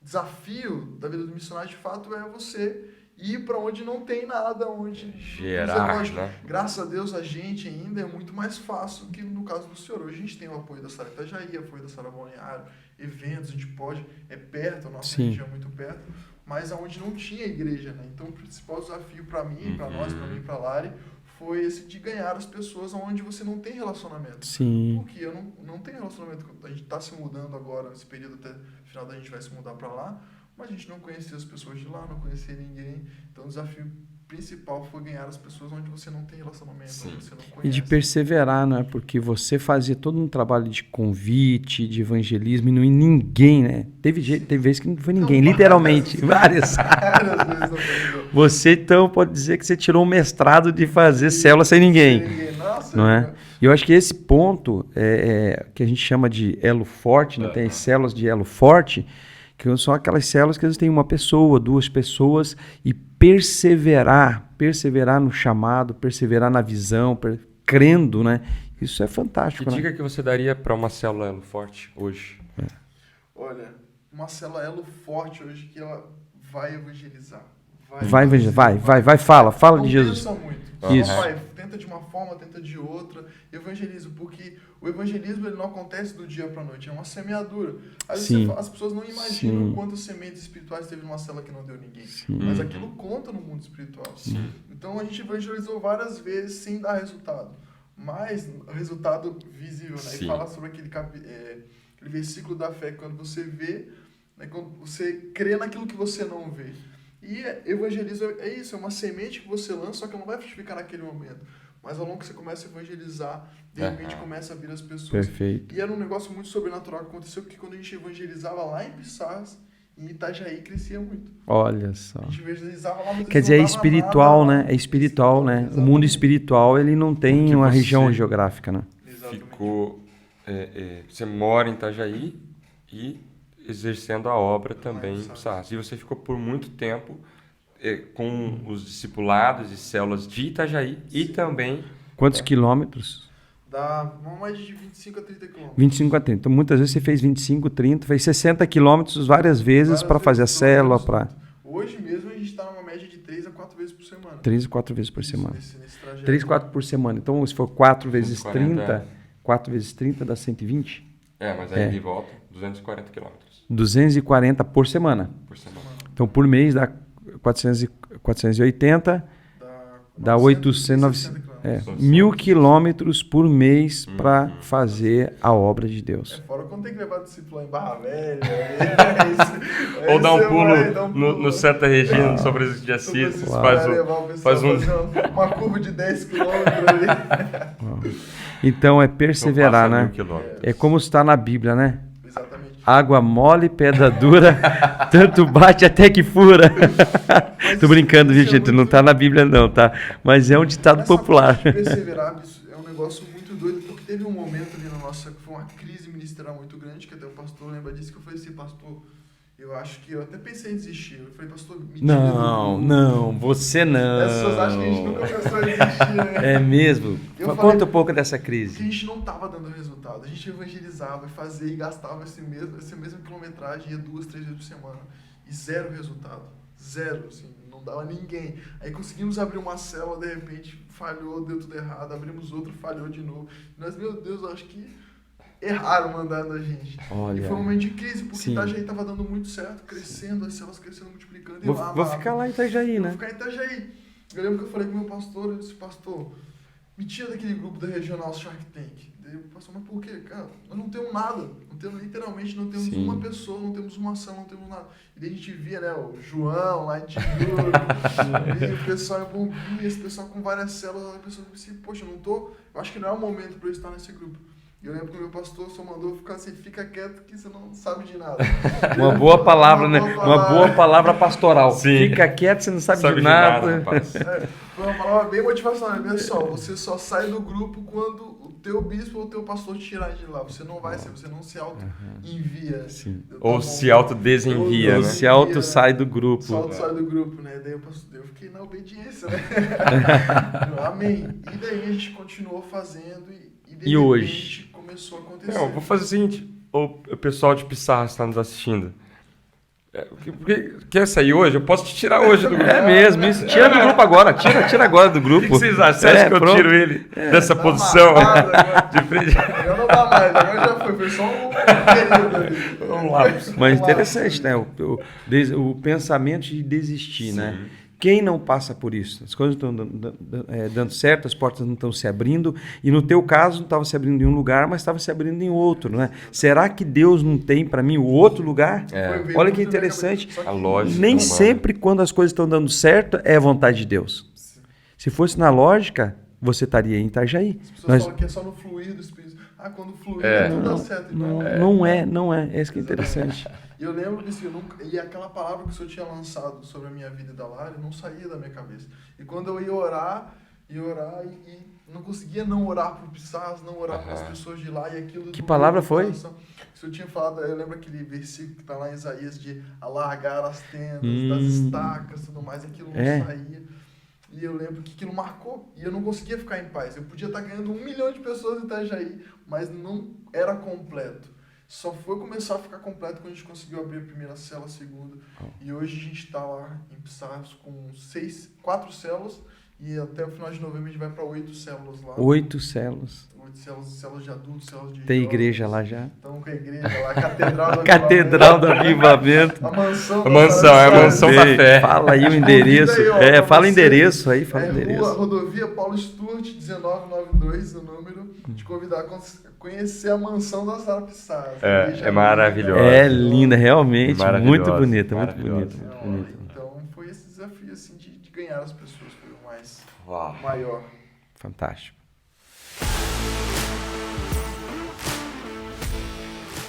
desafio da vida do missionário de fato é você ir para onde não tem nada, onde gerar, né? Graças a Deus a gente ainda é muito mais fácil que no caso do senhor. Hoje a gente tem o apoio da Sara Itajaí, apoio da Sara Balneário, eventos, a gente pode, é perto, a nossa região é muito perto, mas aonde não tinha igreja, né? Então o principal desafio para mim, para nós, para mim e para Lari, foi esse de ganhar as pessoas onde você não tem relacionamento. Sim. Porque eu não tenho relacionamento, a gente está se mudando agora, nesse período até o final da gente vai se mudar para lá, mas a gente não conhecia as pessoas de lá, não conhecia ninguém. Então o desafio principal foi ganhar as pessoas onde você não tem relacionamento, onde você não conhece. E de perseverar, né? Porque você fazia todo um trabalho de convite, de evangelismo e não ia ninguém, né? Teve vezes que não foi ninguém, não, literalmente, várias. Várias vezes não foi. Você então pode dizer que você tirou um mestrado de fazer célula sem ninguém. Nossa, não é? E eu acho que esse ponto que a gente chama de elo forte, né? Tem as células de elo forte, que são aquelas células que às vezes tem uma pessoa, duas pessoas, e perseverar no chamado, perseverar na visão, crendo, né? Isso é fantástico. Que dica que você daria para uma célula elo forte hoje? Olha, uma célula elo forte hoje que ela vai evangelizar. Fala de Jesus. Pensa muito. Isso. Tenta de uma forma, tenta de outra, evangeliza, porque o evangelismo ele não acontece do dia para a noite, é uma semeadura. Às vezes as pessoas não imaginam quantas sementes espirituais teve numa célula que não deu ninguém, mas aquilo conta no mundo espiritual. Então a gente evangelizou várias vezes sem dar resultado, mas o resultado visível, né? E fala sobre aquele versículo da fé, quando você vê, né? Quando você crê naquilo que você não vê. E evangelismo é isso, é uma semente que você lança, só que não vai frutificar naquele momento. Mas ao longo que você começa a evangelizar, de repente começa a vir as pessoas. Perfeito. E era um negócio muito sobrenatural que aconteceu, porque quando a gente evangelizava lá em Pissarras, em Itajaí crescia muito. Olha só. A gente evangelizava lá, mas quer dizer, é espiritual, né? É espiritual, né? O mundo espiritual, ele não tem uma região geográfica, né? Você mora em Itajaí e exercendo a obra também em Pissarras. E você ficou por muito tempo com os discipulados e células de Itajaí e também... Quantos quilômetros? Dá mais de 25 a 30 quilômetros. 25 a 30. Então, muitas vezes você fez 25, 30, fez 60 quilômetros várias vezes para fazer a célula. Hoje mesmo a gente está numa média de 3 a 4 vezes por semana. 3 a 4 vezes por semana. Nesse trajeto. 3 a 4 por semana. Então, se for 4 vezes 30, 4 vezes 30 dá 120? Mas aí de volta, 240 quilômetros. 240 por semana. Então, por mês dá 480, dá 800, 900, 1.000 quilômetros por mês para fazer a obra de Deus. Fora quando tem que levar discípulo em Barra Velha. Ou dar um pulo no Santa Regina, no São Francisco de Assis. Faz uma curva de 10 quilômetros ali. Então, é perseverar, né? É como está na Bíblia, né? Exatamente. Água mole, pedra dura, tanto bate até que fura. Tô brincando, gente, não tá na Bíblia não, tá? Mas é um ditado popular. Perseverar é um negócio muito doido, porque teve um momento ali na nossa, que foi uma crise ministerial muito grande, que até o pastor lembra disso, que eu falei assim, pastor, eu acho que eu até pensei em desistir. Eu falei, pastor, me tira Não, você não. As pessoas acham que a gente nunca pensou em desistir, né? É mesmo? Conta um pouco dessa crise. Que a gente não estava dando resultado. A gente evangelizava, fazia e gastava essa mesma quilometragem, ia 2, 3 vezes por semana. E zero resultado. Zero, assim, não dava ninguém. Aí conseguimos abrir uma célula, de repente falhou, deu tudo errado. Abrimos outra, falhou de novo. Nós, meu Deus, eu acho que erraram mandando a gente. Olha, e foi um momento de crise, porque Itajaí estava dando muito certo, crescendo, as células crescendo, multiplicando. Vou ficar lá em Itajaí, né? Vou ficar em Itajaí. Eu lembro que eu falei com o meu pastor, eu disse, pastor, me tira daquele grupo da Regional Shark Tank. Daí o pastor, mas por quê? Cara, nós não temos nada. Não literalmente não temos uma pessoa, não temos uma ação, não temos nada. E daí a gente via, né, o João lá em Tijuca, e o pessoal em Bombinha, esse pessoal com várias células, a pessoa disse, poxa, eu acho que não é o momento para eu estar nesse grupo. E eu lembro que o meu pastor só mandou ficar assim, fica quieto que você não sabe de nada. Uma boa palavra, né? Uma boa palavra pastoral. Sim. Fica quieto, você não sabe de nada. Foi uma palavra bem motivacional. Olha só, você só sai do grupo quando o teu bispo ou o teu pastor te tirar de lá. Você não vai ser, você não se auto-envia. Ou se autodesenvia, Ou né? se auto-sai do grupo. Se auto-sai do grupo, né? Daí eu fiquei na obediência, né? Amém. E daí a gente continuou fazendo e hoje? Começou a acontecer. Não, vou fazer o seguinte, o pessoal de Pissarras está nos assistindo. Quer sair hoje? Eu posso te tirar hoje do grupo. É mesmo, isso. Tira do grupo agora. Tira agora do grupo. O que vocês acham? Você acha que eu tiro ele dessa posição? De frente? Eu não dá mais, agora já foi só um período ali. Vamos lá. Mas interessante, né? O pensamento de desistir, né? Quem não passa por isso? As coisas não estão dando certo, as portas não estão se abrindo, e no teu caso não estava se abrindo em um lugar, mas estava se abrindo em outro, não é? Será que Deus não tem para mim o outro lugar? Olha que interessante. A lógica. Nem sempre quando as coisas estão dando certo é vontade de Deus. Se fosse na lógica, você estaria em Itajaí. As pessoas falam que é só no fluir do Espírito. Quando fluir, tudo dá certo. Não é. É isso que é interessante. E eu lembro que e aquela palavra que o Senhor tinha lançado sobre a minha vida e da Lari não saía da minha cabeça. E quando eu ia orar e não conseguia não orar por Pissarras, não orar pelas pessoas de lá e aquilo... Que palavra foi? O Senhor tinha falado, eu lembro aquele versículo que está lá em Isaías de alargar as tendas, das estacas e tudo mais, aquilo não saía. E eu lembro que aquilo marcou e eu não conseguia ficar em paz. Eu podia estar ganhando 1 milhão de pessoas em Itajaí, mas não era completo. Só foi começar a ficar completo quando a gente conseguiu abrir a primeira célula, a segunda. E hoje a gente está lá em Pissarras com 4 células e até o final de novembro a gente vai para 8 células lá. 8 células. 8 células de adultos, células de Tem jovens. Igreja lá já? Estamos com a igreja lá, a Catedral do Catedral do Avivamento. A mansão. A mansão da fé. Fala aí o endereço. Fala o endereço aí, fala o endereço. Rua Rodovia Paulo Stuart, 1992, o número. Te convidar a conhecer a mansão da Sara Pissarras. É maravilhosa. É linda, realmente. Muito bonita, muito bonita. Então foi esse desafio assim, de ganhar as pessoas, foi o mais maior. Fantástico.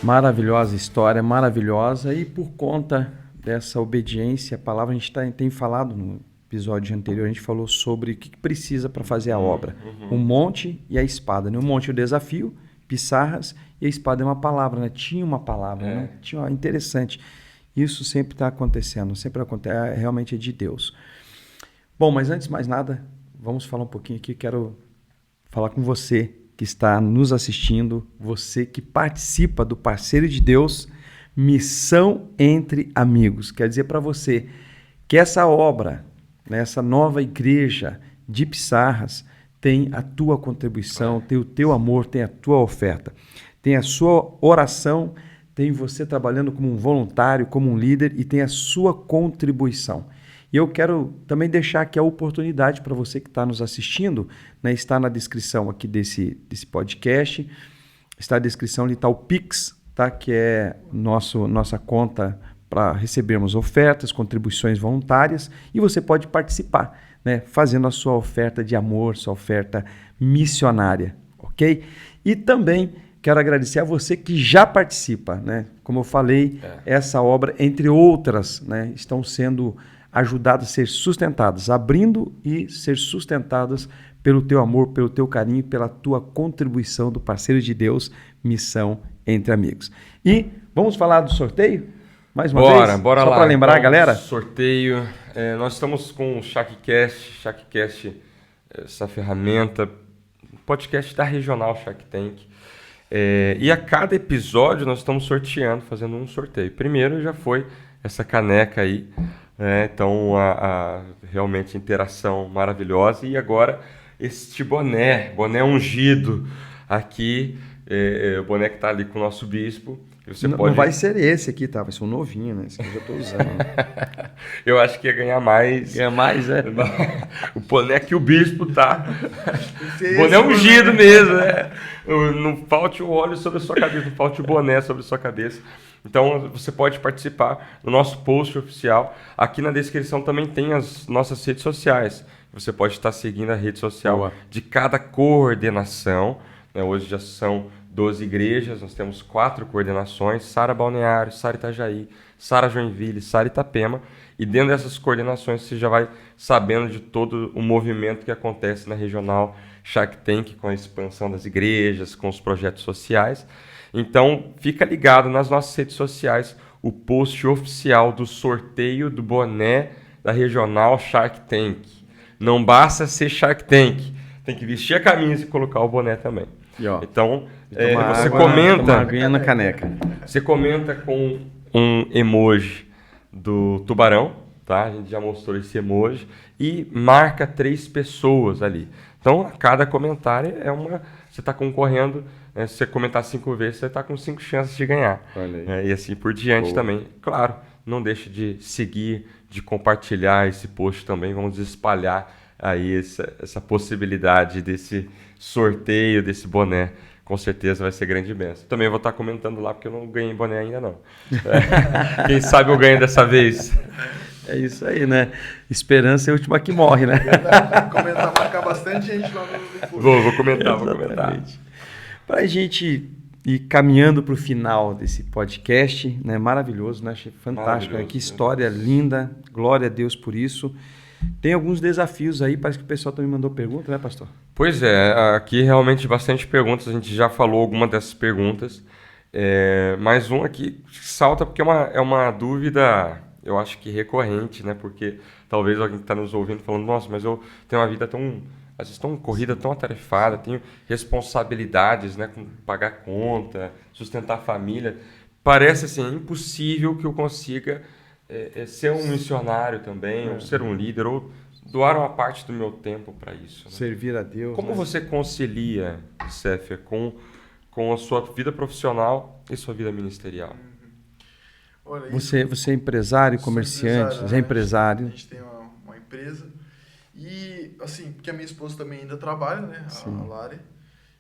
Maravilhosa história, maravilhosa. E por conta dessa obediência, a palavra a gente tem falado no episódio anterior, a gente falou sobre o que precisa para fazer a obra. O monte e a espada. Né? O monte é o desafio, Pissarras, e a espada é uma palavra. Né? Tinha uma palavra, né? Interessante. Isso sempre está acontecendo, sempre acontece, realmente é de Deus. Bom, mas antes de mais nada, vamos falar um pouquinho aqui. Quero falar com você que está nos assistindo, você que participa do Parceiro de Deus, Missão Entre Amigos. Quer dizer para você que essa obra, né, essa nova igreja de Pissarras, tem a tua contribuição, tem o teu amor, tem a tua oferta, tem a sua oração, tem você trabalhando como um voluntário, como um líder e tem a sua contribuição. E eu quero também deixar aqui a oportunidade para você que está nos assistindo, né, está na descrição aqui desse podcast, está na descrição ali, está o Pix, tá, que é nossa conta para recebermos ofertas, contribuições voluntárias, e você pode participar, né, fazendo a sua oferta de amor, sua oferta missionária, ok? E também quero agradecer a você que já participa, né? Como eu falei, essa obra, entre outras, né, estão sendo ajudadas a ser sustentadas, abrindo e ser sustentadas pelo teu amor, pelo teu carinho, pela tua contribuição do Parceiro de Deus, Missão Entre Amigos. E vamos falar do sorteio? Mais uma vez? Bora só lá. Só para lembrar, então, galera? Sorteio. Nós estamos com o ShackCast, essa ferramenta, podcast da Regional Shark Tank. E a cada episódio nós estamos sorteando, fazendo um sorteio. Primeiro já foi essa caneca aí, então realmente interação maravilhosa. E agora este boné ungido aqui, o boné que está ali com o nosso bispo. Não vai ser esse aqui, tá? Vai ser um novinho, né? Esse aqui eu já tô usando. Eu acho que ia ganhar mais. Ganhar mais, é? O boné que o bispo tá. O boné ungido mesmo, né? Não falte o óleo sobre a sua cabeça, não falte o boné sobre a sua cabeça. Então, você pode participar no nosso post oficial. Aqui na descrição também tem as nossas redes sociais. Você pode estar seguindo a rede social de cada coordenação. Né? Hoje já são 12 igrejas, nós temos 4 coordenações: Sara Balneário, Sara Itajaí, Sara Joinville, Sara Itapema. E dentro dessas coordenações você já vai sabendo de todo o movimento que acontece na regional Shark Tank, com a expansão das igrejas, com os projetos sociais. Então, fica ligado nas nossas redes sociais, o post oficial do sorteio do boné da regional Shark Tank. Não basta ser Shark Tank, tem que vestir a camisa e colocar o boné também. Então, você comenta na caneca. Você comenta com um emoji do tubarão, tá? A gente já mostrou esse emoji, e marca 3 pessoas ali. Então, a cada comentário você está concorrendo, né? Se você comentar 5 vezes, você está com 5 chances de ganhar. E assim por diante também. Claro, não deixe de seguir, de compartilhar esse post também. Vamos espalhar aí essa possibilidade desse sorteio, desse boné. Com certeza vai ser grande bênção. Também vou estar comentando lá, porque eu não ganhei boné ainda não. Quem sabe eu ganho dessa vez. É isso aí, né? Esperança é a última que morre, né? Comentar, marcar bastante gente lá no Vou comentar. Para a gente ir caminhando para o final desse podcast, né? Maravilhoso, né? Achei fantástico. Que história linda. Glória a Deus por isso. Tem alguns desafios aí, parece que o pessoal também mandou pergunta, né, pastor? Pois é, aqui realmente bastante perguntas, a gente já falou alguma dessas perguntas, mas um aqui salta porque é uma dúvida, eu acho que recorrente, né? Porque talvez alguém que está nos ouvindo falando, nossa, mas eu tenho uma vida às vezes tão corrida, tão atarefada, tenho responsabilidades, né, com pagar conta, sustentar a família, parece assim, impossível que eu consiga ser um missionário também, ou ser um líder, ou doar uma parte do meu tempo para isso. Né? Servir a Deus. Como você concilia, Céfia, com a sua vida profissional e sua vida ministerial? Olha, você é empresário, comerciante, empresário, empresário. A gente tem uma empresa e, assim, porque a minha esposa também ainda trabalha, né, a Lari.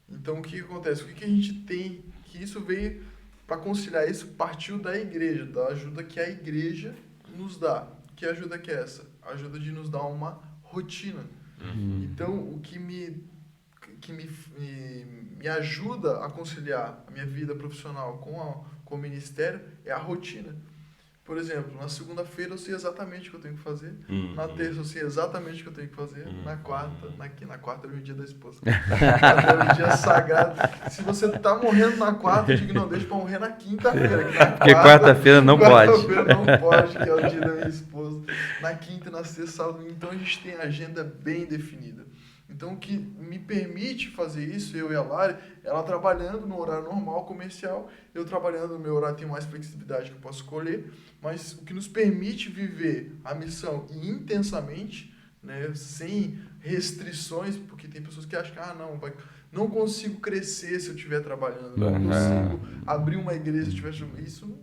Então, o que acontece? O que a gente tem, que isso veio... Para conciliar isso, partiu da igreja, da ajuda que a igreja nos dá. Que ajuda que é essa? A ajuda de nos dar uma rotina. Então, o que me ajuda a conciliar a minha vida profissional com o ministério é a rotina. Por exemplo, na segunda-feira eu sei exatamente o que eu tenho que fazer. Na terça eu sei exatamente o que eu tenho que fazer. Na quarta é o meu dia da esposa. É o dia sagrado. Se você tá morrendo na quarta, eu digo, não, deixa pra morrer na quinta-feira. Porque quarta-feira não pode. Quarta-feira não pode, que é o dia da minha esposa. Na quinta, na sexta, sábado. Então a gente tem a agenda bem definida. Então, o que me permite fazer isso, eu e a Lari, ela trabalhando no horário normal, comercial, eu trabalhando no meu horário, tenho mais flexibilidade que eu posso escolher, mas o que nos permite viver a missão intensamente, né, sem restrições, porque tem pessoas que acham que não consigo crescer se eu estiver trabalhando, não consigo abrir uma igreja se eu estiver... Isso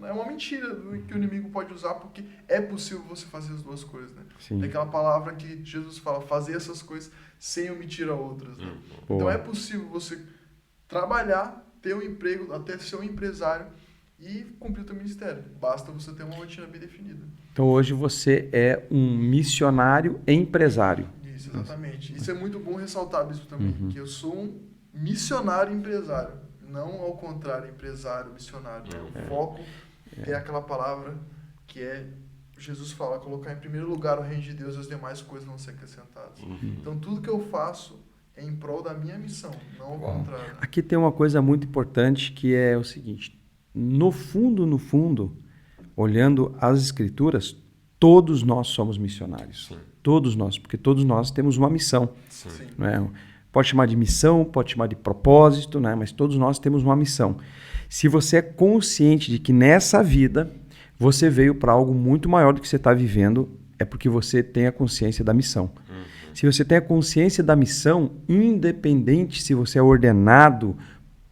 é uma mentira que o inimigo pode usar, porque é possível você fazer as duas coisas, né? Sim. É aquela palavra que Jesus fala, fazer essas coisas sem omitir a outras, né? Então é possível você trabalhar, ter um emprego, até ser um empresário e cumprir o teu ministério. Basta você ter uma rotina bem definida. Então hoje você é um missionário empresário. Isso, exatamente. Isso é muito bom ressaltar isso também, que eu sou um missionário empresário, não ao contrário, empresário, missionário. O foco é aquela palavra que Jesus fala, colocar em primeiro lugar o reino de Deus e as demais coisas vão ser acrescentadas. Então tudo que eu faço é em prol da minha missão, não ao contrário. Aqui tem uma coisa muito importante que é o seguinte, no fundo, olhando as escrituras, todos nós somos missionários. Sim. Todos nós, porque todos nós temos uma missão. Sim. Não é? Pode chamar de missão, pode chamar de propósito, né? Mas todos nós temos uma missão. Se você é consciente de que nessa vida você veio para algo muito maior do que você está vivendo, é porque você tem a consciência da missão. Se você tem a consciência da missão, independente se você é ordenado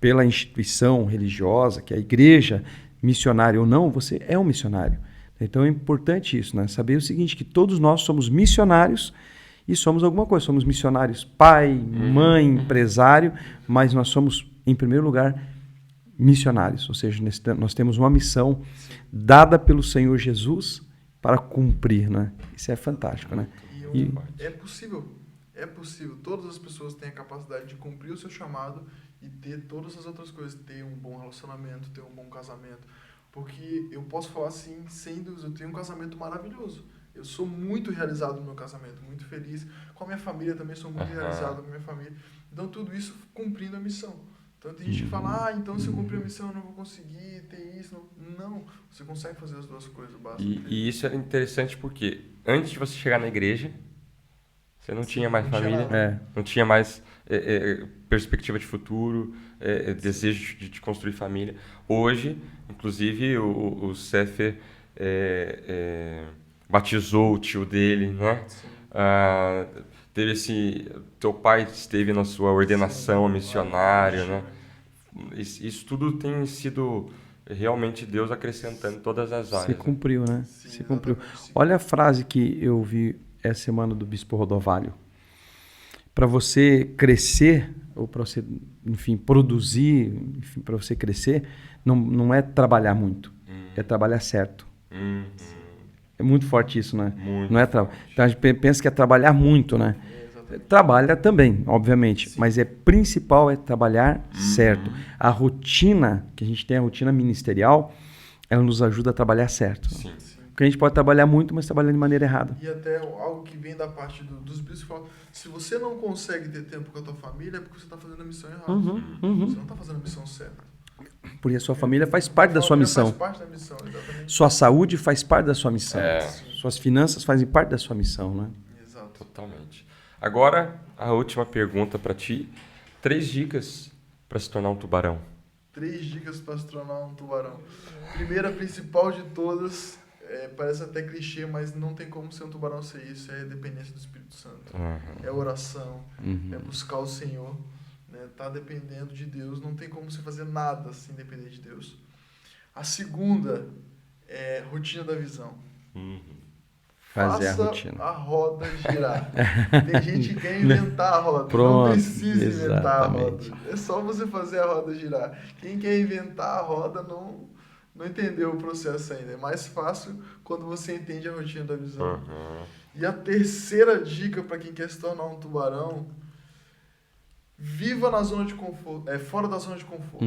pela instituição religiosa, que é a igreja, missionário ou não, você é um missionário. Então é importante isso, né? Saber o seguinte, que todos nós somos missionários e somos alguma coisa. Somos missionários pai, mãe, empresário, mas nós somos, em primeiro lugar, missionários. Ou seja, nós temos uma missão dada pelo Senhor Jesus para cumprir, né? Isso é fantástico, né? É possível. É possível. Todas as pessoas têm a capacidade de cumprir o seu chamado e ter todas as outras coisas. Ter um bom relacionamento, ter um bom casamento. Porque eu posso falar assim, sem dúvida, eu tenho um casamento maravilhoso. Eu sou muito realizado no meu casamento, muito feliz. Com a minha família também sou muito realizado com a minha família. Então tudo isso cumprindo a missão. Então tem gente que fala, então se eu cumprir a missão eu não vou conseguir ter isso. Não, você consegue fazer as duas coisas, basta. E isso é interessante porque antes de você chegar na igreja, você não tinha mais família, não tinha mais perspectiva de futuro, desejo de construir família. Hoje, inclusive, o Sefer batizou o tio dele, né? Teu pai esteve na sua ordenação missionária, né? Isso tudo tem sido realmente Deus acrescentando todas as áreas. Se cumpriu, né? Se cumpriu. Olha a frase que eu vi essa semana do Bispo Rodovalho. Para você crescer, ou para você, enfim, produzir, enfim, para você crescer, não é trabalhar muito, é trabalhar certo. É muito forte isso, né? Não é então a gente pensa que é trabalhar muito, né? Trabalha também, obviamente, mas principal é trabalhar certo. A rotina, que a gente tem a rotina ministerial, ela nos ajuda a trabalhar certo. Sim. Porque a gente pode trabalhar muito, mas trabalhar de maneira errada. E até algo que vem da parte dos bispos que falam, se você não consegue ter tempo com a tua família, é porque você está fazendo a missão errada. Você não está fazendo a missão certa. Porque a sua família faz parte da sua missão. Faz parte da missão, exatamente. Sua saúde faz parte da sua missão. Suas finanças fazem parte da sua missão, né? Exato. Totalmente. Agora, a última pergunta para ti. 3 dicas para se tornar um tubarão. 3 dicas para se tornar um tubarão. Primeira, principal de todas, parece até clichê, mas não tem como ser um tubarão ser isso, é a dependência do Espírito Santo. É oração, é buscar o Senhor, né? Tá dependendo de Deus, não tem como você fazer nada sem depender de Deus. A segunda é rotina da visão. Fazer Faça a rotina. a roda girar. Tem gente que quer inventar a roda. Pronto, não precisa inventar a roda. exatamente. É só você fazer a roda girar. Quem quer inventar a roda não entendeu o processo ainda. É mais fácil quando você entende a rotina da visão. E a terceira dica para quem quer se tornar um tubarão: viva na zona de conforto, fora da zona de conforto.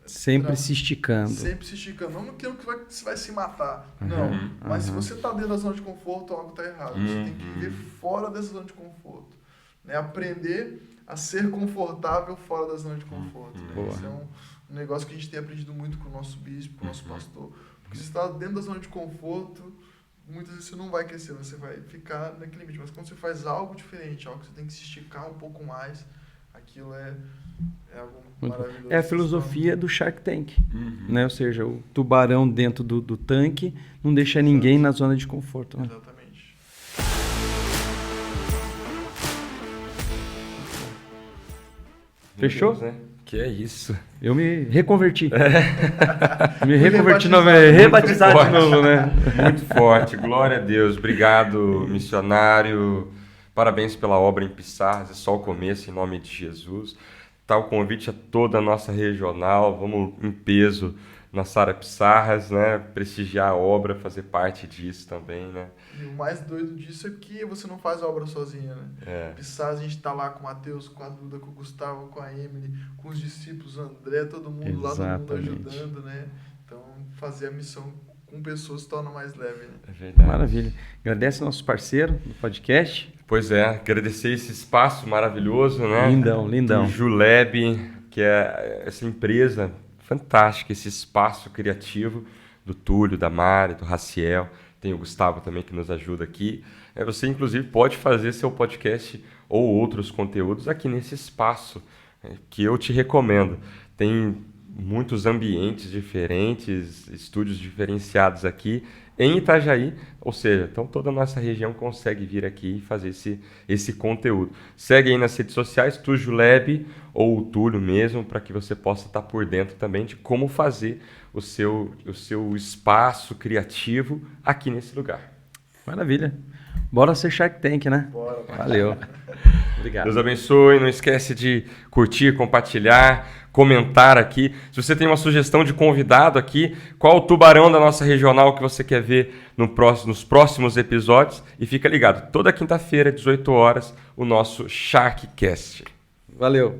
Sempre se esticando. Sempre se esticando. Não naquilo que você vai se matar. Não. Mas se você está dentro da zona de conforto, algo está errado. Você tem que viver fora dessa zona de conforto. Né? Aprender a ser confortável fora da zona de conforto. Né? Esse é um negócio que a gente tem aprendido muito com o nosso bispo, com o nosso pastor. Porque se você está dentro da zona de conforto, muitas vezes você não vai crescer, você vai ficar naquele limite. Mas quando você faz algo diferente, algo que você tem que se esticar um pouco mais, aquilo é algo maravilhoso. É a filosofia do Shark Tank, né? Ou seja, o tubarão dentro do tanque não deixa ninguém na zona de conforto. Né? Exatamente. Fechou? Deus, né? Que é isso. Eu me reconverti. Me reconverti, rebatizado de novo, né? Muito forte. Glória a Deus. Obrigado, missionário. Parabéns pela obra em Pissarras. É só o começo, em nome de Jesus. Tá o convite a toda a nossa regional. Vamos em peso na Sara Pissarras, né? Prestigiar a obra, fazer parte disso também, né? E o mais doido disso é que você não faz a obra sozinha, né? Pissarras, a gente tá lá com o Matheus, com a Duda, com o Gustavo, com a Emily, com os discípulos, o André, todo mundo lá, todo mundo ajudando, né? Então, fazer a missão com pessoas se torna mais leve, né? É verdade. Maravilha. Agradece ao nosso parceiro do podcast. Pois é, agradecer esse espaço maravilhoso, né? Lindão, lindão. Do Juleb, que é essa empresa fantástica, esse espaço criativo do Túlio, da Mari, do Raciel. Tem o Gustavo também que nos ajuda aqui. Você, inclusive, pode fazer seu podcast ou outros conteúdos aqui nesse espaço, que eu te recomendo. Tem muitos ambientes diferentes, estúdios diferenciados aqui. em Itajaí, ou seja, então toda a nossa região consegue vir aqui e fazer esse conteúdo. Segue aí nas redes sociais, Tujo Lab ou o Túlio mesmo, para que você possa estar por dentro também de como fazer o seu espaço criativo aqui nesse lugar. Maravilha. Bora ser Shark Tank, né? Bora. Valeu. Obrigado. Deus abençoe. Não esquece de curtir, compartilhar, comentar aqui. Se você tem uma sugestão de convidado aqui, qual o tubarão da nossa regional que você quer ver nos próximos episódios? E fica ligado, toda quinta-feira, 18 horas, o nosso SharkCast. Valeu.